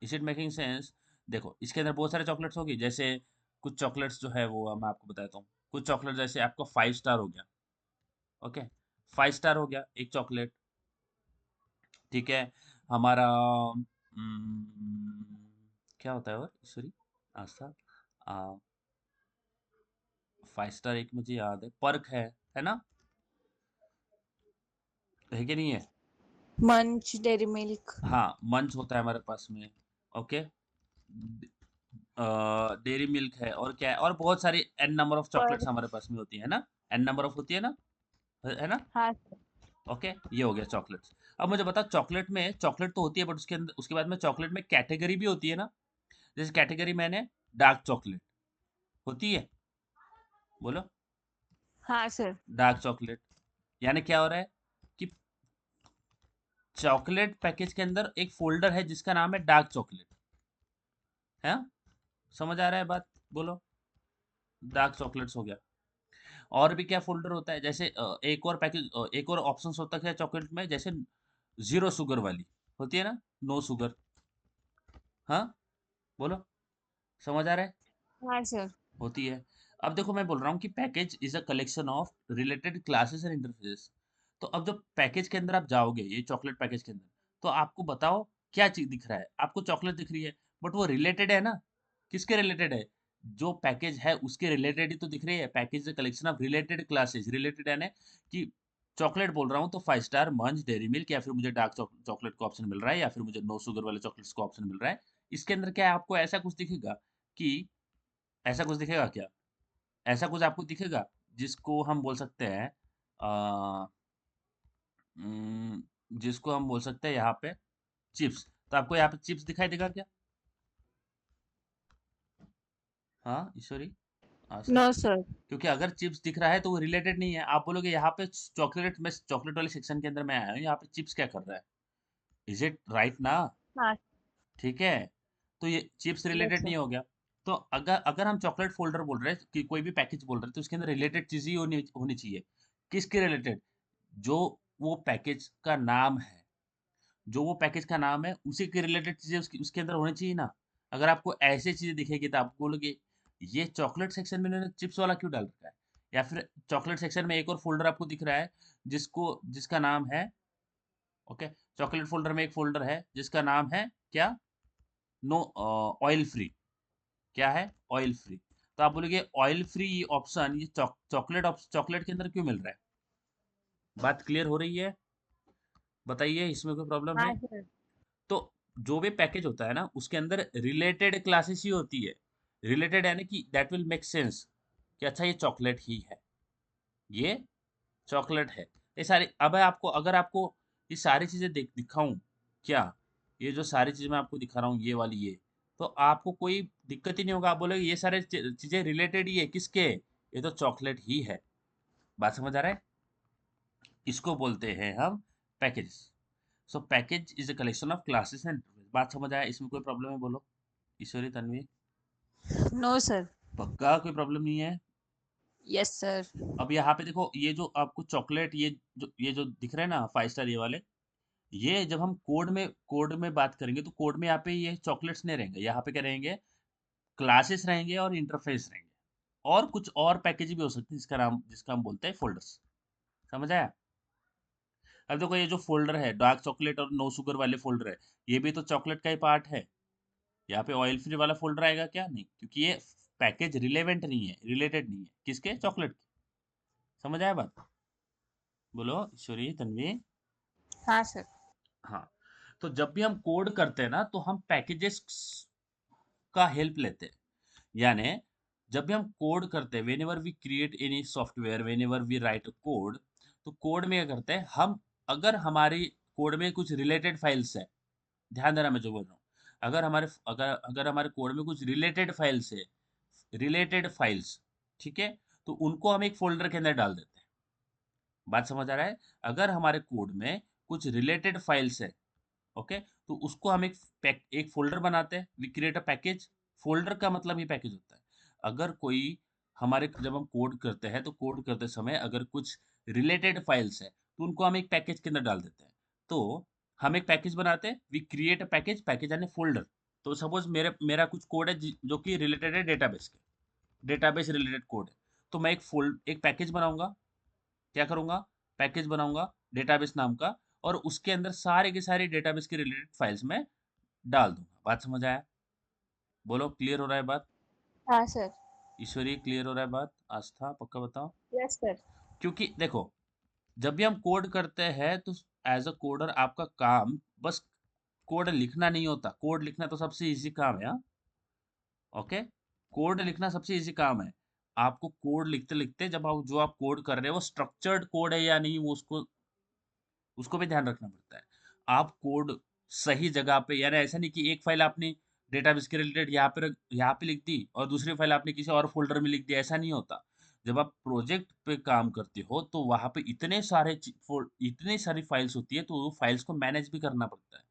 इज इट मेकिंग सेंस? देखो इसके अंदर बहुत सारे चॉकलेट्स होगी, जैसे कुछ चॉकलेट्स जो है वो मैं आपको बताता हूँ। कुछ चॉकलेट जैसे आपको 5 स्टार हो गया, ओके, 5 स्टार हो गया एक चॉकलेट। ठीक है, हमारा क्या होता है और सॉरी, आस्था, 5 स्टार एक मुझे याद है, पर्क है ना? है कि नहीं है? मंच, डेयरी मिल्क। हाँ, मंच होता है हमारे पास में, ओके। डेयरी मिल्क है, और क्या है, और बहुत सारी एन नंबर ऑफ पर। चॉकलेट्स हमारे पास में होती है ना, एन नंबर ऑफ होती है ना, है ना? हाँ सर। ओके, ये हो गया चॉकलेट्स। अब मुझे बता, चॉकलेट में चॉकलेट तो होती है, बट उसके अंदर उसके बाद में चॉकलेट में कैटेगरी भी होती है ना? जैसे कैटेगरी मैंने डार्क चॉकलेट होती है, बोलो। हाँ सर। डार्क चॉकलेट, यानी क्या हो रहा है कि चॉकलेट पैकेज के अंदर एक फोल्डर है जिसका नाम है डार्क चॉकलेट, है? समझ आ रहा है बात? बोलो। डार्क चॉकलेट्स हो गया। और भी क्या फोल्डर होता है, जैसे एक और पैकेज, एक और ऑप्शन होता है चॉकलेट में, जैसे जीरो शुगर वाली होती है ना, नो शुगर। हाँ, बोलो, समझ आ रहा है? हाँ सर। होती है। अब देखो मैं बोल रहा हूँ कि package is a collection of related classes and interfaces. तो अब जब पैकेज के अंदर आप जाओगे, ये चॉकलेट पैकेज के अंदर, तो आपको बताओ क्या चीज दिख रहा है? आपको चॉकलेट दिख रही है, बट वो रिलेटेड है ना? किसके रिलेटेड है? जो पैकेज है उसके रिलेटेड ही तो दिख रही है। Package collection of related classes, related है ना, कि चॉकलेट बोल रहा हूँ तो 5 स्टार, मंच, डेयरी मिल्क, या फिर मुझे डार्क चॉकलेट का ऑप्शन मिल रहा है, या फिर मुझे नो शुगर वाले चॉकलेट्स का ऑप्शन मिल रहा है। इसके अंदर क्या है, आपको ऐसा कुछ दिखेगा कि, ऐसा कुछ दिखेगा क्या? ऐसा कुछ आपको दिखेगा जिसको हम बोल सकते हैं, अ, जिसको हम बोल सकते हैं यहाँ पे चिप्स। तो आपको यहाँ पे चिप्स दिखाई देगा क्या? हाँ ईश्वरी, आस्था। No sir. क्योंकि अगर चिप्स दिख रहा है तो वो रिलेटेड नहीं है। आप बोलोगे यहाँ पे चॉकलेट में, चॉकलेट वाले सेक्शन के अंदर मैं आया हूँ, यहाँ पे चिप्स क्या कर रहा है? इज इट राइट ना? हाँ ठीक है, तो ये चिप्स यस रिलेटेड सर। नहीं हो गया। तो अगर अगर हम चॉकलेट फोल्डर बोल रहे हैं कि कोई भी पैकेज बोल रहे हैं तो उसके अंदर रिलेटेड चीज ही होनी होनी चाहिए। किसके रिलेटेड? जो वो पैकेज का नाम है, जो वो पैकेज का नाम है उसी के रिलेटेड चीजें उसकी उसके अंदर होनी चाहिए ना। अगर आपको ऐसी चीजें दिखेगी तो आप बोलोगे ये चॉकलेट सेक्शन में इन्होंने चिप्स वाला क्यों डाल रखा है। या फिर चॉकलेट सेक्शन में एक और फोल्डर आपको दिख रहा है जिसका नाम है, ओके, चॉकलेट फोल्डर में एक फोल्डर है जिसका नाम है क्या, नो, ऑयल फ्री। क्या है? Oil free. तो आप बोलोगे ऑयल फ्री ऑप्शन ये चॉकलेट के अंदर क्यों मिल रहा है? बात क्लियर हो रही है? बताइए, इसमें कोई प्रॉब्लम हाँ है? सर। तो जो भी पैकेज होता है ना उसके अंदर रिलेटेड क्लासेस ही होती है। रिलेटेड यानी कि दैट विल मेक सेंस कि अच्छा ये चॉकलेट ही है, ये चॉकलेट है। ये सारी, अब आपको अगर आपको ये सारी चीजें दिखाऊं क्या, ये जो सारी चीजें मैं आपको दिखा रहा हूँ ये वाली ये, तो आपको कोई दिक्कत ही नहीं होगा। आप बोलोगे ये सारे चीजें रिलेटेड ही है किसके, ये तो चॉकलेट ही है। बात समझ आ रहा है? इसको बोलते हैं हम package. So package is a collection of classes and. बात समझ आया? इसमें कोई प्रॉब्लम है बोलो, ईश्वरी, तन्वी? No sir. पक्का कोई प्रॉब्लम नहीं है? Yes sir. अब यहाँ पे देखो, ये जो आपको चॉकलेट, ये जो दिख रहा है ना 5 स्टार ये वाले, ये जब हम कोड में बात करेंगे तो कोड में यहाँ पे ये चॉकलेट्स नहीं रहेंगे, यहाँ पे क्या रहेंगे, क्लासेस रहेंगे और इंटरफेस रहेंगे। और कुछ और पैकेज भी हो सकते हैं जिसका हम बोलते हैं फोल्डर्स। समझ आया? अब देखो ये जो फोल्डर है डार्क चॉकलेट और नो शुगर वाले फोल्डर है, ये भी तो चॉकलेट का ही पार्ट है। यहाँ पे ऑयल फ्री वाला फोल्डर आएगा क्या? नहीं, क्योंकि ये पैकेज रिलेवेंट नहीं है, रिलेटेड नहीं है किसके, चॉकलेट के। समझ आया बात? बोलो ईश्वरी, तन्वी? हाँ सर। हाँ। तो जब भी हम कोड करते हैं ना तो हम पैकेजेस का हेल्प लेते हैं। यानी जब भी हम कोड करते हैं, whenever we create any software, whenever we write code, तो कोड में क्या करते हैं हम, अगर हमारी कोड में कुछ रिलेटेड फाइल्स है, ध्यान देना मैं जो बोल रहा हूँ, अगर हमारे कोड में कुछ रिलेटेड फाइल्स है, रिलेटेड फाइल्स, ठीक है, तो उनको हम एक फोल्डर के अंदर डाल देते हैं। बात समझ आ रहा है? अगर हमारे कोड में कुछ रिलेटेड फाइल्स है, ओके, तो उसको हम एक फोल्डर बनाते हैं, we create a package. Folder का मतलब ही पैकेज होता है। अगर कोई हमारे, जब हम कोड करते हैं तो कोड करते समय अगर कुछ रिलेटेड फाइल्स है तो उनको हम एक पैकेज के अंदर डाल देते हैं। तो हम एक पैकेज बनाते हैं, we create a package, package यानी फोल्डर। तो सपोज मेरा कुछ कोड है जो कि रिलेटेड है डेटाबेस के, डेटाबेस रिलेटेड कोड है, तो मैं एक पैकेज बनाऊंगा। क्या करूंगा? पैकेज बनाऊंगा डेटाबेस नाम का, और उसके अंदर सारे के सारे डेटाबेस के रिलेटेड फाइल्स में डाल दूंगा। बात समझ आया? बोलो, क्लियर हो रहा है बात? हाँ सर। ईश्वरी, क्लियर हो रहा है बात? आस्था, पक्का बताओ? Yes sir. क्योंकि देखो, जब भी हम कोड करते हैं तो एज अ कोडर आपका काम बस कोड लिखना नहीं होता। कोड लिखना तो सबसे इजी काम है, हाँ? ओके, कोड लिखना सबसे इजी काम है। आपको कोड लिखते लिखते जब आप जो आप कोड कर रहे हो वो स्ट्रक्चर्ड कोड है या नहीं, वो उसको भी ध्यान रखना पड़ता है। आप कोड सही जगह पे, यानी ऐसा नहीं कि एक फाइल आपने डेटाबेस के रिलेटेड यहाँ पे लिख दी और दूसरी फाइल आपने किसी और फोल्डर में लिख दी, ऐसा नहीं होता। जब आप प्रोजेक्ट पे काम करते हो तो वहां पे इतनी सारी फाइल्स होती है, तो वो फाइल्स को मैनेज भी करना पड़ता है।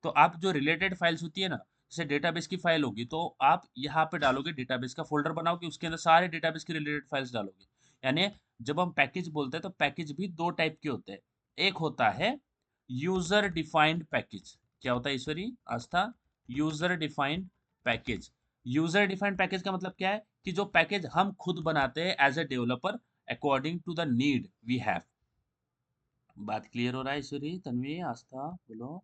तो आप जो रिलेटेड फाइल्स होती है ना, जैसे डेटाबेस की फाइल होगी तो आप यहाँ पे डालोगे, डेटाबेस का फोल्डर बनाओगे, उसके अंदर सारे डेटाबेस के रिलेटेड फाइल्स डालोगे। यानी जब हम पैकेज बोलते हैं तो पैकेज भी दो टाइप के होते हैं। एक होता है यूजर डिफाइंड पैकेज। क्या होता है Ishwari, Aastha? User defined package. User defined package का मतलब क्या है कि जो पैकेज हम खुद बनाते हैं as a developer, according to the need we have. बात क्लियर हो रहा है ईश्वरी, तन्वी, आस्था? बोलो।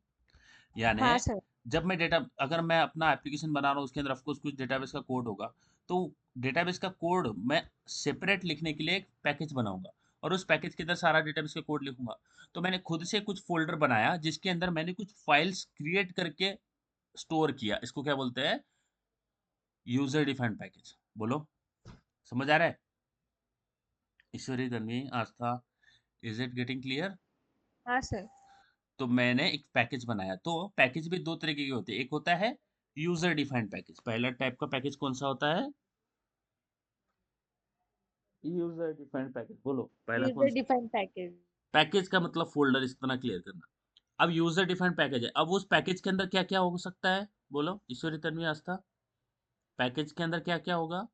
यानी हाँ सर। जब मैं डेटा, अगर मैं अपना एप्लीकेशन बना रहा हूँ उसके अंदर ऑफकोर्स कुछ डेटाबेस का कोड होगा, तो डेटाबेस का कोड मैं सेपरेट लिखने के लिए एक पैकेज बनाऊंगा और उस पैकेज के अंदर सारा डेटाबेस का कोड लिखूंगा। तो मैंने खुद से कुछ फोल्डर बनाया जिसके अंदर मैंने कुछ फाइल्स क्रिएट करके स्टोर किया, इसको क्या बोलते हैं, यूजर डिफाइंड पैकेज। बोलो, समझ आ रहा है? ईश्वरी, तन्वी, आस्था, इज इट गेटिंग क्लियर? हाँ सर। तो मैंने एक पैकेज बनाया। तो पैकेज भी दो तरीके के होते हैं, एक होता है यूजर डिफाइंड पैकेज। पहला टाइप का पैकेज कौन सा होता है? User defined package. बोलो, पहला कौन यूजर सा? Defined package. पैकेज का मतलब फोल्डर, इस तरह क्लियर करना। अब यूजर डिफाइंड पैकेज है, अब उस पैकेज के अंदर क्या क्या हो सकता है, बोलो ईश्वरी, तन्वी, आस्था। पैकेज के अंदर क्या क्या होगा?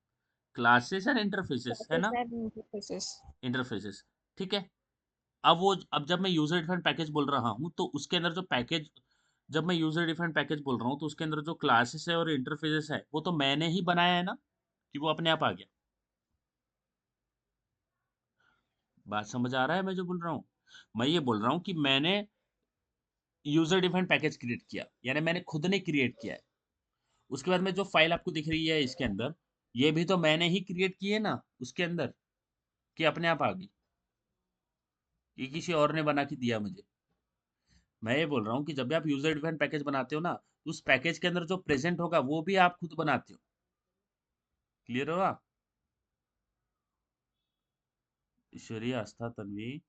क्लासेस एंड इंटरफेसेस, है Classes ना? and interfaces. इंटरफेसेस, ठीक है। अब जब मैं यूजर डिफाइंड पैकेज बोल रहा हूँ तो उसके अंदर जो पैकेज, जब मैं यूजर डिफाइंड पैकेज बोल रहा हूँ तो उसके अंदर जो क्लासेस है और इंटरफेसेस है वो तो मैंने ही बनाया है ना, कि वो अपने आप आ गया? बात समझ आ रहा है मैं जो बोल रहा हूँ? मैं ये बोल रहा हूँ कि मैंने यूजर डिफाइंड पैकेज क्रिएट किया, यानी मैंने खुद ने क्रिएट किया है। उसके बाद में जो फाइल आपको दिख रही है इसके अंदर, ये भी तो मैंने ही क्रिएट की है ना उसके अंदर, कि अपने आप आ गई, कि किसी और ने बना के दिया मुझे? मैं ये बोल रहा हूँ कि जब भी आप यूजर डिफाइंड पैकेज बनाते हो ना, तो उस पैकेज के अंदर जो प्रेजेंट होगा वो भी आप खुद बनाते हो। क्लियर हुआ? ईश्वरी, आस्था, तन्वी,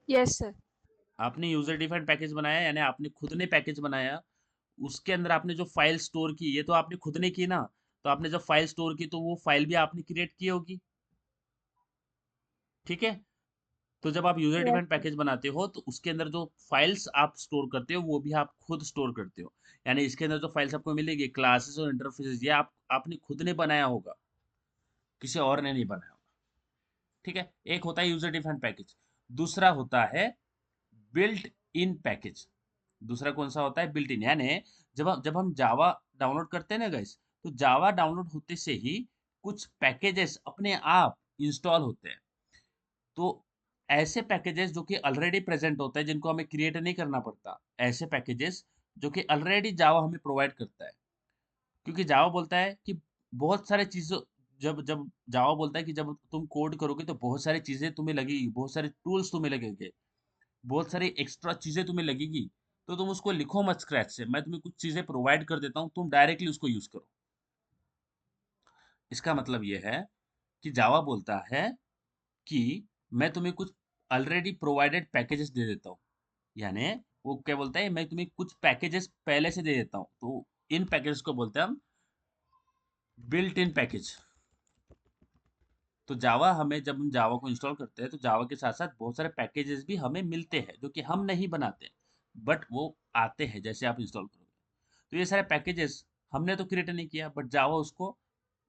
Yes, sir. आपने यूजर डिफाइंड पैकेज बनाया, यानी आपने खुद ने पैकेज बनाया। उसके अंदर आपने जो फाइल स्टोर की, ये तो आपने खुद ने की ना। तो आपने जब फाइल स्टोर की तो वो फाइल भी आपने क्रिएट की होगी, ठीक है। तो जब आप user Yes, defined sir. Package बनाते हो तो उसके अंदर जो फाइल्स आप स्टोर करते हो वो भी आप खुद स्टोर करते हो। यानी इसके अंदर जो फाइल्स आपको मिलेगी, क्लासेस और इंटरफेसेस, ये आपने खुद ने बनाया होगा, किसी और ने नहीं बनाया होगा, ठीक है। एक होता है यूजर डिफाइंड पैकेज, दूसरा होता है बिल्ट इन पैकेज। दूसरा कौन सा होता है? बिल्ट इन, यानी जब हम जावा डाउनलोड करते हैं ना गाइस, तो जावा डाउनलोड होते से ही कुछ पैकेजेस अपने आप इंस्टॉल होते हैं। तो ऐसे पैकेजेस जो कि ऑलरेडी प्रेजेंट होते हैं, जिनको हमें क्रिएट नहीं करना पड़ता, ऐसे पैकेजेस जो कि ऑलरेडी जावा हमें प्रोवाइड करता है। क्योंकि जावा बोलता है कि बहुत सारे चीज़ों, जब जब जावा बोलता है कि जब तुम कोड करोगे तो बहुत सारी चीज़ें तुम्हें लगेगी, बहुत सारे टूल्स तुम्हें लगेंगे, बहुत सारी एक्स्ट्रा चीज़ें तुम्हें लगेगी। तो तुम उसको लिखो मत स्क्रैच से, मैं तुम्हें कुछ चीज़ें प्रोवाइड कर देता हूँ, तुम डायरेक्टली उसको यूज़ करो। इसका मतलब ये है कि जावा बोलता है कि मैं तुम्हें कुछ ऑलरेडी प्रोवाइडेड पैकेजेस दे देता हूँ। यानी वो क्या बोलता है, मैं तुम्हें कुछ पैकेजेस पहले से दे देता हूँ, तो इन पैकेजेस को बोलते हैं हम बिल्ट इन पैकेज। तो जावा हमें, जब हम जावा को इंस्टॉल करते हैं तो जावा के साथ साथ बहुत सारे पैकेजेस भी हमें मिलते हैं जो कि हम नहीं बनाते, बट वो आते हैं जैसे आप इंस्टॉल करोगे। तो ये सारे पैकेजेस हमने तो क्रिएट नहीं किया, बट जावा उसको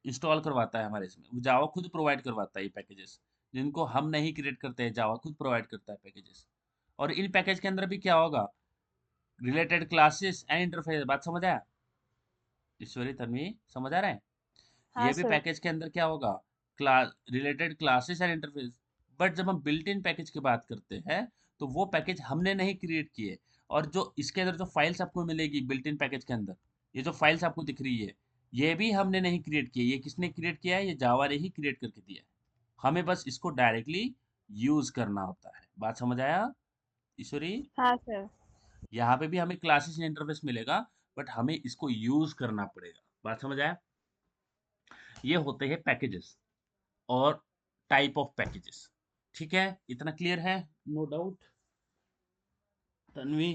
इंस्टॉल करवाता है हमारे इसमें, वो जावा खुद प्रोवाइड करवाता है ये पैकेजेस, जिनको हम नहीं क्रिएट करते हैं, जावा खुद प्रोवाइड करता है पैकेजेस। और इन पैकेज के अंदर भी क्या होगा? Related classes and interface. बात समझ आया ईश्वरी, तन्वी, समझ आ रहा है? हाँ, ये भी sir. पैकेज के अंदर क्या होगा? Class, related classes and interface. But जब हम बिल्ट इन पैकेज की बात करते हैं तो वो पैकेज हमने नहीं क्रिएट किए। और जो इसके अंदर जो फाइल्स आपको मिलेगी बिल्ट इन पैकेज के अंदर, ये जो फाइल्स आपको दिख रही है, ये भी हमने नहीं क्रिएट किए। ये किसने क्रिएट किया है? ये जावा ने ही क्रिएट करके दिया है। हमें बस इसको डायरेक्टली यूज करना होता है। बात समझ आया ईश्वरी? हाँ, sir. यहाँ पे भी हमें क्लासेस इंटरफेस मिलेगा, बट हमें इसको यूज करना पड़ेगा। बात समझ आया? ये होते हैं पैकेजेस और टाइप ऑफ पैकेजेस, ठीक है। इतना क्लियर है? No doubt, Tanvi?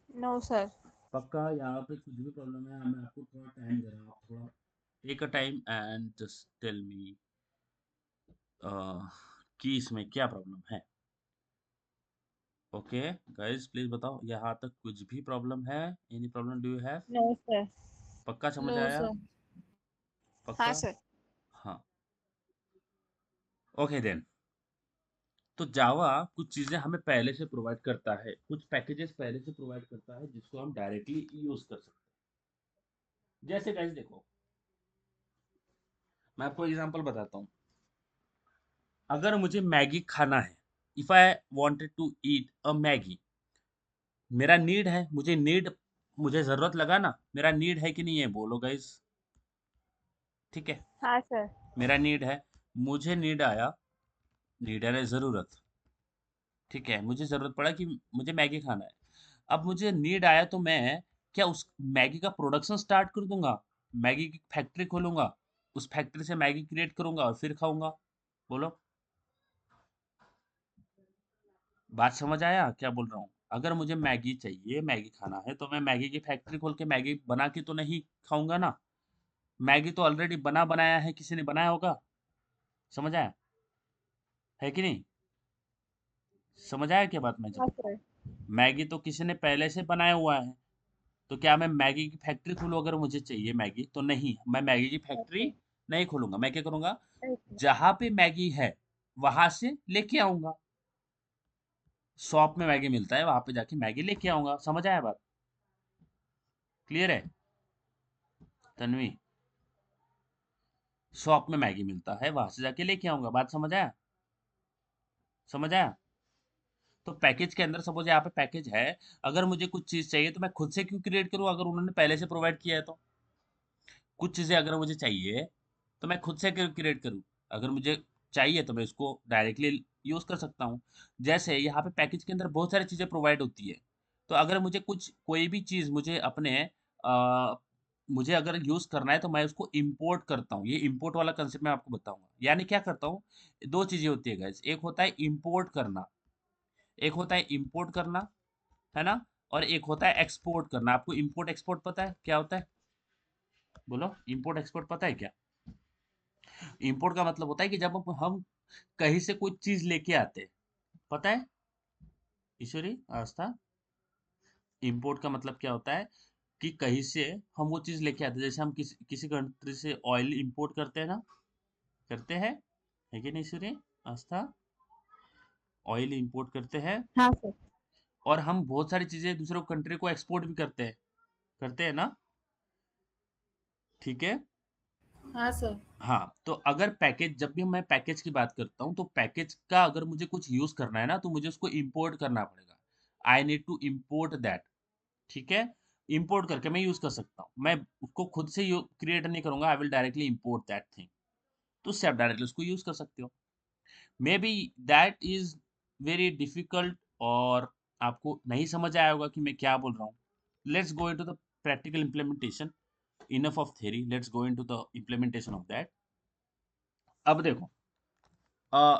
No, sir. पक्का? यहाँ पे कुछ भी प्रॉब्लम है, मैं आपको थोड़ा टाइम दे रहा हूँ, आप थोड़ा take a time and just tell me कि इसमें क्या प्रॉब्लम है। ओके गाइस, प्लीज बताओ यहाँ तक कुछ भी प्रॉब्लम है? Any problem do you have? No, sir. पक्का समझ No, आया? sir. हाँ, पक्का? sir. हाँ, ओके देन। तो जावा कुछ चीजें हमें पहले से प्रोवाइड करता है, कुछ पैकेजेस पहले से प्रोवाइड करता है जिसको हम डायरेक्टली यूज कर सकते हैं। जैसे गाइस देखो, मैं आपको एग्जांपल बताता हूँ। अगर मुझे मैगी खाना है, if I wanted to eat a Maggi, मेरा नीड है, मुझे जरूरत लगा ना, मेरा नीड है कि नहीं है, बोलो गाइस? ठीक है, हाँ, sir. मेरा नीड है, मुझे नीड आया, नीड है जरूरत, ठीक है, मुझे जरूरत पड़ा कि मुझे मैगी खाना है। अब मुझे नीड आया तो मैं क्या उस मैगी का प्रोडक्शन स्टार्ट कर दूंगा? मैगी की फैक्ट्री खोलूंगा, उस फैक्ट्री से मैगी क्रिएट करूंगा और फिर खाऊंगा? बोलो, बात समझ आया क्या बोल रहा हूँ? अगर मुझे मैगी चाहिए, मैगी खाना है, तो मैं मैगी की फैक्ट्री खोल के मैगी बना के तो नहीं खाऊंगा ना। मैगी तो ऑलरेडी बना बनाया है, किसी ने बनाया होगा। समझ आया है कि नहीं? समझ आया क्या बात मैं जब हाँ सर। मैगी तो किसी ने पहले से बनाया हुआ है, तो क्या मैं मैगी की फैक्ट्री खोलूँ अगर मुझे चाहिए मैगी? तो नहीं, मैं मैगी की ओके। फैक्ट्री नहीं खोलूँगा। मैं क्या करूँगा, ओके। जहाँ पे मैगी है, वहाँ से लेके आऊँगा। शॉप में मैगी मिलता है, वहाँ पे जाके मैगी लेके आऊँगा। समझ आया बात? क्लियर है? तन्वी, शॉप में मैगी मिलता है, वहाँ से जाके लेके आऊँगा। बात समझ आया? समझ आया? तो पैकेज के अंदर सपोज़ यहाँ पे पैकेज है, अगर मुझे कुछ चीज़ चाहिए तो मैं खुद से क्यों क्रिएट करूँ अगर उन्होंने पहले से प्रोवाइड किया है तो? कुछ चीज़ें अगर मुझे चाहिए तो मैं खुद से क्यों क्रिएट करूँ? अगर मुझे चाहिए तो मैं उसको डायरेक्टली यूज़ कर सकता हूँ। जैसे यहाँ पे पैकेज के अंदर बहुत सारी चीज़ें प्रोवाइड होती है। तो अगर मुझे कुछ कोई भी चीज़ मुझे अगर यूज़ करना है तो मैं उसको इम्पोर्ट करता हूँ। ये इम्पोर्ट वाला कंसेप्ट मैं आपको बताऊँगा। यानी क्या करता हूँ, 2 चीज़ें होती है गाइज़। एक होता है इम्पोर्ट करना, एक होता है इम्पोर्ट करना, है ना? और एक होता है एक्सपोर्ट करना। आपको इम्पोर्ट एक्सपोर्ट पता है क्या होता है? बोलो, इम्पोर्ट एक्सपोर्ट पता है क्या? इम्पोर्ट का मतलब होता है कि जब हम कहीं से कोई चीज लेके आते हैं, पता है ईश्वरी, आस्था? इम्पोर्ट का मतलब क्या होता है कि कहीं से हम वो चीज लेके आते हैं। जैसे हम किसी किसी कंट्री से ऑयल इंपोर्ट करते हैं ना, करते हैं, है कि नहीं ईश्वरी, आस्था? ऑयल इंपोर्ट करते हैं। हाँ सर। और हम बहुत सारी चीजें दूसरे कंट्री को एक्सपोर्ट भी करते हैं ना? ठीक है। हाँ सर। हाँ, तो अगर पैकेज, जब भी मैं पैकेज की बात करता हूँ तो पैकेज का अगर मुझे कुछ यूज करना है ना तो मुझे उसको इंपोर्ट करना पड़ेगा। I need to import that. ठीक है, इंपोर्ट करके मैं यूज कर सकता हूँ। मैं उसको खुद से क्रिएट नहीं करूंगा, I will directly import that thing. तो उससे आप डायरेक्टली उसको यूज कर सकते हो। May be that is very difficult, और आपको नहीं समझ आया होगा कि मैं क्या बोल रहा हूँ। Let's go into the practical implementation. Enough of theory, let's go into the implementation of that. अब देखो,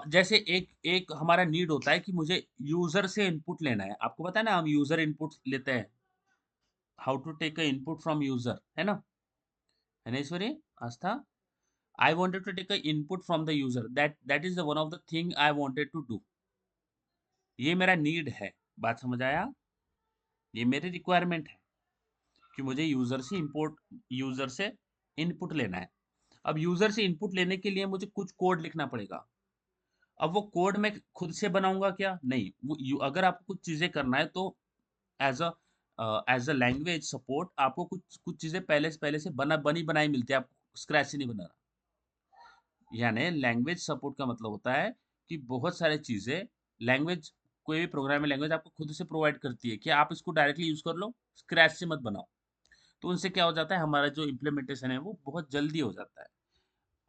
जैसे एक एक हमारा नीड होता है कि मुझे यूजर से इनपुट लेना है। आपको पता है ना, हम यूजर इनपुट लेते हैं। How to take a input from user, है ना ईश्वरी, आस्था? I wanted to take a input from the user. That is the one of the thing I wanted to do. ये मेरा नीड है। बात समझ आया? ये मेरी रिक्वायरमेंट है कि मुझे यूजर से इनपुट लेना है। अब यूजर से इनपुट लेने के लिए मुझे कुछ कोड लिखना पड़ेगा। अब वो कोड मैं खुद से बनाऊंगा क्या? नहीं, अगर आपको कुछ चीजें करना है तो as a as a language support आपको कुछ कुछ चीजें पहले से बनी बनाई मिलती है। आपको स्क्रैच से नहीं बनाना। यानी लैंग्वेज सपोर्ट का मतलब होता है कि बहुत सारी चीज़ें लैंग्वेज, कोई भी प्रोग्रामिंग लैंग्वेज आपको खुद से प्रोवाइड करती है कि आप इसको डायरेक्टली यूज़ कर लो, स्क्रैच से मत बनाओ। तो उनसे क्या हो जाता है, हमारा जो इम्प्लीमेंटेशन है वो बहुत जल्दी हो जाता है।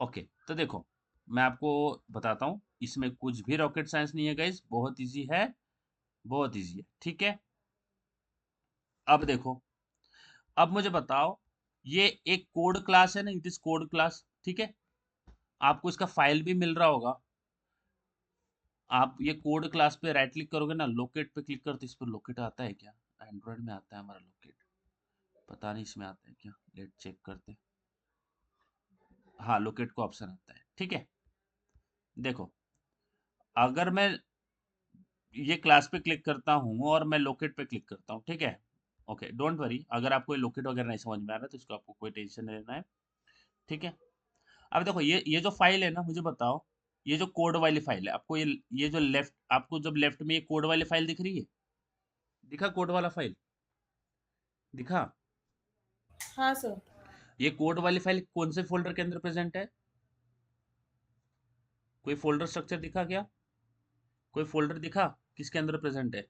ओके, तो देखो, मैं आपको बताता हूँ, इसमें कुछ भी रॉकेट साइंस नहीं है गाइस, बहुत ईजी है, बहुत ईजी है। ठीक है, अब देखो, अब मुझे बताओ, ये एक कोड क्लास है ना, इट इज कोड क्लास। ठीक है, आपको इसका फाइल भी मिल रहा होगा। आप ये कोड क्लास पे राइट क्लिक करोगे ना, लोकेट पे क्लिक करते, इस पर लोकेट आता है क्या? एंड्रॉइड में आता है हमारा लोकेट, पता नहीं इसमें आता है क्या, लेट चेक करते। हाँ, लोकेट का ऑप्शन आता है। ठीक है, देखो, अगर मैं ये क्लास पे क्लिक करता हूँ और मैं लोकेट पे क्लिक करता हूँ, ठीक है, ओके, डोंट वरी, अगर आपको ये लोकेट वगैरह नहीं समझ में आ रहा है तो इसको आपको कोई टेंशन नहीं लेना है। ठीक है, अब देखो, ये जो फाइल है ना, मुझे बताओ, ये जो कोड वाली फाइल है, आपको ये जो लेफ्ट, आपको जब लेफ्ट में ये कोड वाली फाइल दिख रही है, दिखा कोड वाला फाइल, दिखा? हाँ सर। ये कोड वाली फाइल कौन से फोल्डर के अंदर प्रेजेंट है? कोई फोल्डर स्ट्रक्चर दिखा क्या? कोई फोल्डर दिखा किसके अंदर प्रेजेंट है?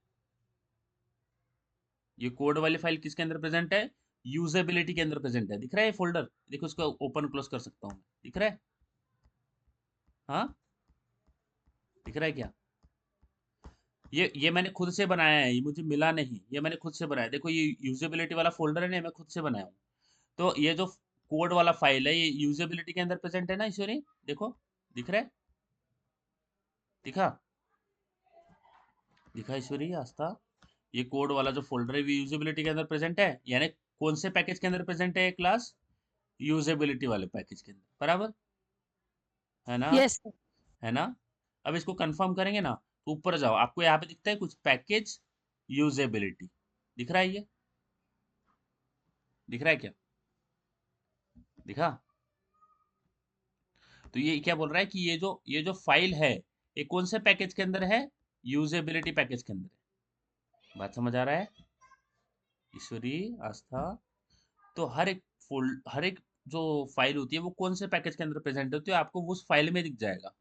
ये कोड वाली फाइल किसके अंदर प्रेजेंट है? यूजेबिलिटी के अंदर प्रेजेंट है। दिख रहा है ये फोल्डर? देखो, इसको ओपन क्लोज कर सकता हूँ, दिख रहा है? हाँ, दिख रहा है क्या? ये मैंने खुद से बनाया है, ये मुझे मिला नहीं, ये मैंने खुद से बनाया। देखो, ये यूजेबिलिटी वाला फोल्डर है ना, मैं खुद से बनाया हूँ। तो ये जो कोड वाला फाइल है, ये यूजेबिलिटी के अंदर प्रेजेंट है ना ईश्वरी? देखो, दिख रहा है? दिखा? दिखा ईश्वरी, आस्था? ये कोड वाला जो फोल्डर है यूजेबिलिटी के अंदर प्रेजेंट है। यानी कौन से पैकेज के अंदर प्रेजेंट है ये क्लास? यूजेबिलिटी वाले पैकेज के अंदर, बराबर, है ना? Yes sir. है ना? अब इसको कंफर्म करेंगे ना, तो ऊपर जाओ, आपको यहाँ पे दिखता है कुछ पैकेज यूजेबिलिटी, दिख रहा है ये, दिख रहा है क्या, दिखा? तो ये क्या बोल रहा है कि ये जो फाइल है ये कौन से पैकेज के अंदर है, यूजेबिलिटी पैकेज के अंदर है। बात समझ आ रहा है ईश्वरी, आस्था? तो हर एक जो फाइल होती है वो कौन से पैकेज के अंदर प्रेजेंट होती है, आपको उस फाइल में दिख जाएगा।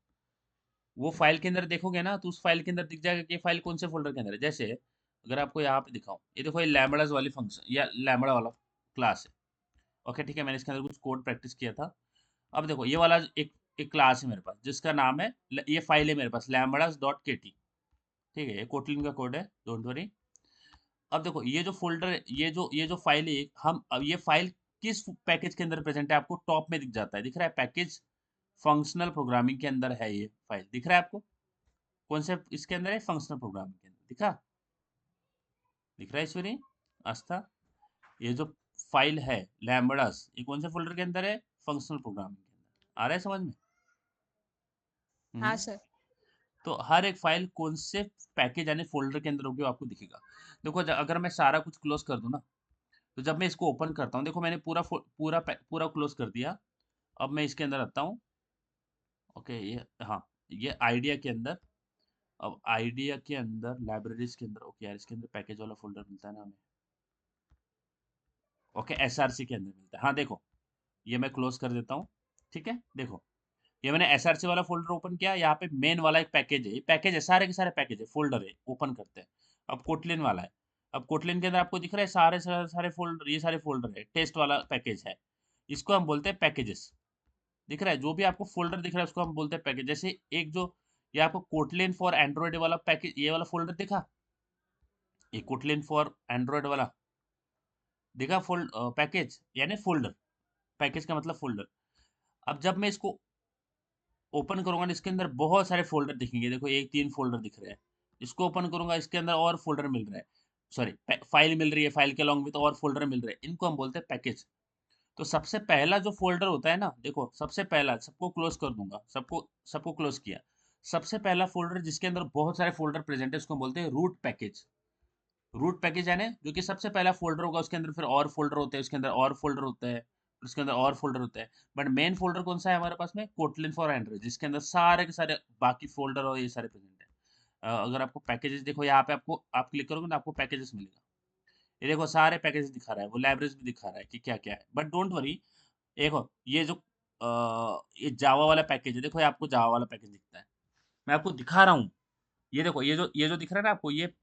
वो फाइल के अंदर देखोगे ना तो उस फाइल के अंदर दिख जाएगा कि ये फाइल कौन से फोल्डर के अंदर है। जैसे अगर आपको यहाँ पे दिखाऊं, ये देखो, ये लैम्बडास वाली फंक्शन या लैम्बडा वाला क्लास है। ओके ठीक है, मैंने इसके अंदर कुछ कोड प्रैक्टिस किया था। अब देखो ये वाला एक एक क्लास है मेरे पास जिसका नाम है, ये फाइल है मेरे पास lambdas डॉट के टी, ठीक है, ये कोटलिन का कोड है, डोंट वरी। अब देखो ये जो फोल्डर है, ये जो फाइल है, हम अब ये फाइल किस पैकेज के अंदर प्रेजेंट है, आपको टॉप में दिख जाता है, दिख रहा है, पैकेज फंक्शनल प्रोग्रामिंग के अंदर है ये फाइल, दिख रहा है आपको? कौन से इसके अंदर है, फंक्शनल प्रोग्रामिंग के अंदर, दिखा? दिख रहा है ईश्वरी, आस्था? ये जो फाइल है लैम्बडास, ये कौन से फोल्डर के अंदर है, फंक्शनल प्रोग्रामिंग के अंदर। आ रहा है समझ में? हाँ हम्म। सर। तो हर एक फाइल कौन से पैकेज यानी फोल्डर के अंदर होगी वो आपको दिखेगा। देखो अगर मैं सारा कुछ क्लोज कर दूं ना, तो जब मैं इसको ओपन करता हूँ, देखो मैंने पूरा क्लोज कर दिया। अब मैं इसके अंदर आता हूँ। ओके, ये हाँ, ये आइडिया के अंदर, अब आइडिया के अंदर लाइब्रेरीज के अंदर, ओके यार इसके अंदर पैकेज वाला फोल्डर मिलता है ना हमें। ओके, एसआरसी के अंदर मिलता है, हाँ देखो, ये मैं क्लोज कर देता हूँ। ठीक है, देखो ये मैंने एसआरसी वाला फोल्डर ओपन किया, यहाँ पे मेन वाला एक पैकेज है, ये पैकेज है, सारे के सारे पैकेज है, फोल्डर है, ओपन करते हैं। अब कोटलिन वाला है, अब कोटलिन के अंदर आपको दिख रहा है सारे सारे सारे फोल्डर, ये सारे फोल्डर है, टेस्ट वाला पैकेज है, इसको हम बोलते हैं पैकेजेस। दिख रहा है, जो भी आपको फोल्डर दिख रहा है उसको हम बोलते हैं पैकेज। जैसे एक जो ये आपको कोटलिन फॉर एंड्रॉइड वाला पैकेज, ये वाला फोल्डर दिखा, ये कोटलिन फॉर एंड्रॉइड वाला दिखा, पैकेज यानी फोल्डर, पैकेज का मतलब फोल्डर। अब जब मैं इसको ओपन करूंगा ना, इसके अंदर बहुत सारे फोल्डर दिखेंगे, देखो एक तीन फोल्डर दिख रहे हैं। इसको ओपन करूंगा, इसके अंदर और फोल्डर मिल रहा है, सॉरी फाइल मिल रही है, फाइल के अलॉन्ग विद और फोल्डर मिल रहे हैं, इनको हम बोलते हैं पैकेज। तो सबसे पहला जो फोल्डर होता है ना, देखो सबसे पहला, सबको क्लोज कर दूंगा, सबको सबको क्लोज किया, सबसे पहला फोल्डर जिसके अंदर बहुत सारे फोल्डर प्रेजेंट है उसको हम बोलते हैं रूट पैकेज। रूट पैकेज यानी जो कि सबसे पहला फोल्डर होगा, उसके अंदर फिर और फोल्डर होते हैं, उसके अंदर और फोल्डर होता है, उसके अंदर और फोल्डर होता है। बट मेन फोल्डर कौन सा है हमारे पास में, कोटलिन फॉर एंड्रॉइड, जिसके अंदर सारे के सारे बाकी फोल्डर और ये सारे प्रेजेंट है। अगर आपको पैकेजेस देखो, यहाँ पे आपको आप क्लिक करोगे ना, आपको पैकेजेस मिलेगा, ये देखो सारे पैकेजेस दिखा रहा है, वो लाइब्रेरीज भी दिखा रहा है कि क्या क्या है। बट डोंट वरी, देखो ये जो ये जावा वाला पैकेज है, देखो ये आपको जावा वाला पैकेज दिखता है, मैं आपको दिखा रहा हूँ। ये देखो, ये जो दिख रहा है ना आपको, ये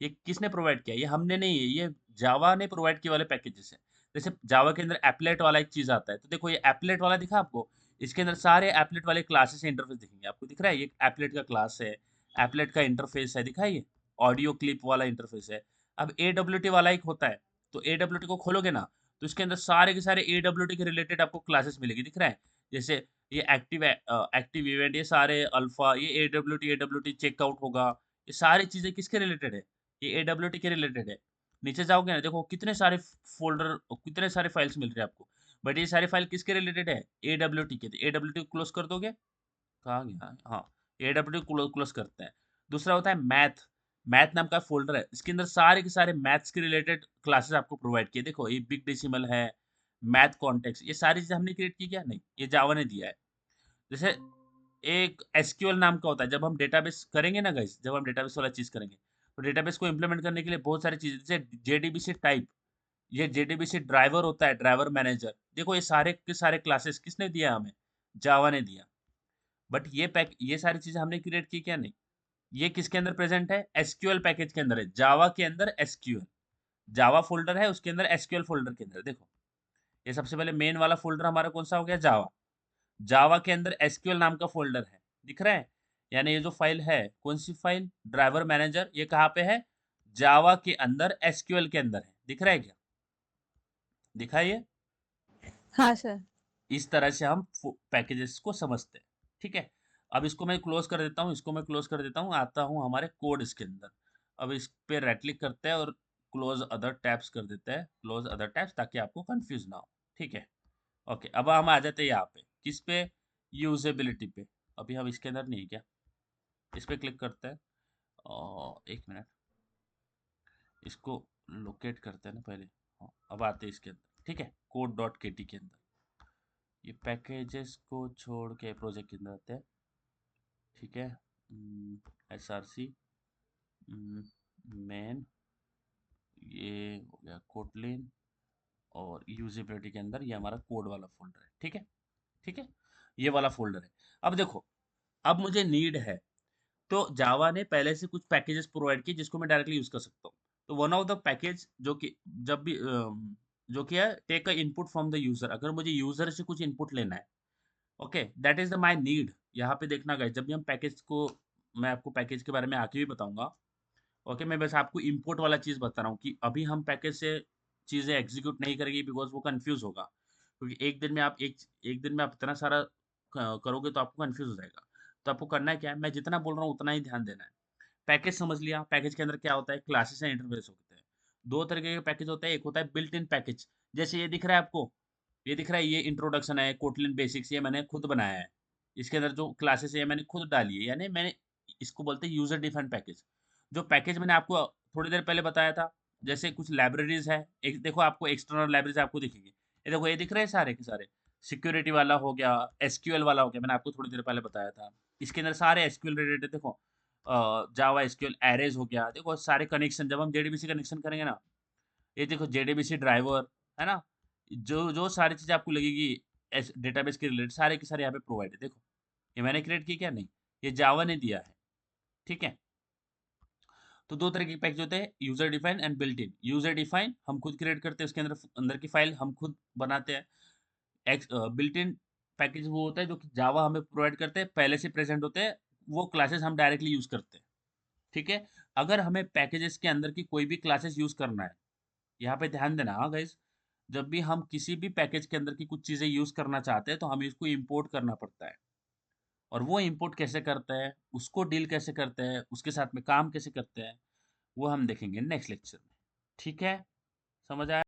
किसने प्रोवाइड किया, ये हमने नहीं है, ये जावा ने प्रोवाइड किए वाले पैकेजेस है। जैसे जावा के अंदर एप्लेट वाला एक चीज आता है, तो देखो ये एप्लेट वाला दिखा आपको, इसके अंदर सारे एप्लेट वाले क्लासेस इंटरफेस दिखेंगे आपको, दिख रहा है, ये एप्लेट का क्लास है, एप्लेट का इंटरफेस है, दिखा है ये, ऑडियो क्लिप वाला इंटरफेस है। अब एडब्ल्यूटी वाला एक होता है, तो एडब्ल्यूटी को खोलोगे ना, तो इसके अंदर सारे के सारे एडब्ल्यूटी के रिलेटेड आपको क्लासेस मिलेगी, दिख रहा है। जैसे ये एक्टिव इवेंट, ये सारे अल्फा, ये एडब्ल्यूटी चेकआउट होगा, ये सारी चीजें किसके रिलेटेड है, ये एडब्ल्यूटी के रिलेटेड है। नीचे जाओगे ना, देखो कितने सारे फोल्डर, कितने सारे फाइल्स मिल रहे हैं आपको, बट ये सारी फाइल किसके रिलेटेड है, एडब्ल्यूटी के। एडब्ल्यूटी को क्लोज कर दोगे, कहाँ गया, हाँ, एडब्ल्यूटी क्लोज करते हैं। दूसरा होता है मैथ, मैथ नाम का फोल्डर है, इसके अंदर सारे के सारे मैथ्स के रिलेटेड क्लासेस आपको प्रोवाइड किए, देखो ये बिग डेसिमल है, मैथ कॉन्टेक्स्ट, ये सारी चीजें हमने क्रिएट की क्या, नहीं, ये जावा ने दिया है। जैसे एक एसक्यूएल नाम का होता है, जब हम डेटाबेस करेंगे ना गाइस, जब हम डेटाबेस वाला चीज करेंगे, तो डेटाबेस को इम्प्लीमेंट करने के लिए बहुत सारी चीजें, जैसे जेडीबीसी टाइप, ये जेडीबीसी ड्राइवर होता है, ड्राइवर मैनेजर, देखो ये सारे के सारे क्लासेस किसने दिया हमें, जावा ने दिया। बट ये सारी चीजें हमने क्रिएट की क्या, नहीं, ये किसके अंदर प्रेजेंट है, एसक्यूएल पैकेज के अंदर है, जावा के अंदर एसक्यूएल, जावा फोल्डर है, उसके अंदर एसक्यूएल फोल्डर के अंदर देखो, ये सबसे पहले मेन वाला फोल्डर हमारा कौन सा हो गया, जावा। जावा के अंदर एसक्यूएल नाम का फोल्डर है, दिख रहा है, यानी ये जो फाइल है, कौन सी फाइल, ड्राइवर मैनेजर, ये कहाँ पे है, जावा के अंदर एसक्यूएल के अंदर है, दिख रहा है क्या, दिखा ये? हाँ सर। इस तरह से हम पैकेजेस को समझते हैं, ठीक है। अब इसको मैं क्लोज कर देता हूँ, इसको मैं क्लोज कर देता हूँ, आता हूँ हमारे कोड इसके अंदर। अब इस पे राइट क्लिक करते हैं और क्लोज अदर टैब्स कर देते हैं, क्लोज अदर टैब्स, ताकि आपको कंफ्यूज ना हो, ठीक है। ओके, अब हम आ जाते हैं यहाँ पे, किस पे, यूजेबिलिटी पे। अभी हम इसके अंदर नहीं है क्या, इस पे क्लिक करते हैं। एक मिनट, इसको लोकेट करते हैं ना पहले। हाँ, अब आते हैं इसके अंदर, ठीक है, कोड डॉट के टी के अंदर। ये पैकेजेस को छोड़ के प्रोजेक्ट के अंदर आते हैं, ठीक है। SRC मेन, ये हो गया कोटलिन, और यूजेबिलिटी के अंदर ये हमारा कोड वाला फोल्डर है, ठीक है, ठीक है, ये वाला फोल्डर है। अब देखो, अब मुझे नीड है, तो जावा ने पहले से कुछ पैकेजेस प्रोवाइड किए जिसको मैं डायरेक्टली यूज कर सकता हूँ। तो वन ऑफ द पैकेज जो कि जब भी जो कि है take a input from the user, अगर मुझे यूजर से कुछ इनपुट लेना है, okay, that is the my need. यहाँ पे देखना गाइस, जब भी हम पैकेज को, मैं आपको पैकेज के बारे में आके भी बताऊंगा, ओके, मैं बस आपको इंपोर्ट वाला चीज़ बता रहा हूँ कि अभी हम पैकेज से चीज़ें एग्जीक्यूट नहीं करेंगे बिकॉज वो कंफ्यूज होगा, क्योंकि एक दिन में आप एक दिन में आप इतना सारा करोगे तो आपको कंफ्यूज हो जाएगा। तो आपको करना है क्या है, मैं जितना बोल रहा हूँ उतना ही ध्यान देना है। पैकेज समझ लिया, पैकेज के अंदर क्या होता है, क्लासेस एंड इंटरफेस होते हैं। दो तरीके के पैकेज होते हैं, एक होता है बिल्ट इन पैकेज, जैसे ये दिख रहा है आपको, ये दिख रहा है, ये इंट्रोडक्शन है, कोटलिन बेसिक्स, ये मैंने खुद बनाया है। इसके अंदर जो क्लासेस है ये मैंने खुद डाली है, यानी मैंने, इसको बोलते हैं यूजर डिफाइंड पैकेज। जो पैकेज मैंने आपको थोड़ी देर पहले बताया था, जैसे कुछ लाइब्रेरीज है, एक देखो आपको एक्सटर्नल लाइब्रेरीज आपको दिखेंगी, ये देखो ये दिख रहे हैं सारे के सारे। सिक्योरिटी वाला हो गया, एसक्यूएल वाला हो गया, मैंने आपको थोड़ी देर पहले बताया था। इसके अंदर सारे एसक्यूएल रिलेटेड देखो, जावा एसक्यूएल एरेज हो गया, देखो सारे कनेक्शन, जब हम जेडीबीसी कनेक्शन करेंगे ना, ये देखो जेडीबीसी ड्राइवर, है ना, जो जो सारी चीज़ें आपको लगेगी डेटाबेस के रिलेटेड, सारे के सारे यहाँ पे प्रोवाइड है। देखो ये मैंने क्रिएट की क्या, नहीं, ये जावा ने दिया है, ठीक है। तो दो तरह के पैकेज होते हैं, user define and built in. User define हम खुद क्रिएट करते हैं, उसके अंदर अंदर की फाइल हम खुद बनाते हैं। बिल्ट इन पैकेज वो होता है जो कि जावा हमें प्रोवाइड करते हैं, पहले से प्रेजेंट होते हैं, वो क्लासेस हम डायरेक्टली यूज करते हैं, ठीक है। अगर हमें पैकेजेस के अंदर की कोई भी क्लासेस यूज करना है, यहाँ पे ध्यान देना, हाँ गाइस, जब भी हम किसी भी पैकेज के अंदर की कुछ चीज़ें यूज करना चाहते हैं तो हमें इसको इंपोर्ट करना पड़ता है। और वो इंपोर्ट कैसे करते हैं, उसको डील कैसे करते हैं, उसके साथ में काम कैसे करते हैं, वो हम देखेंगे नेक्स्ट लेक्चर में, ठीक है। समझ आया?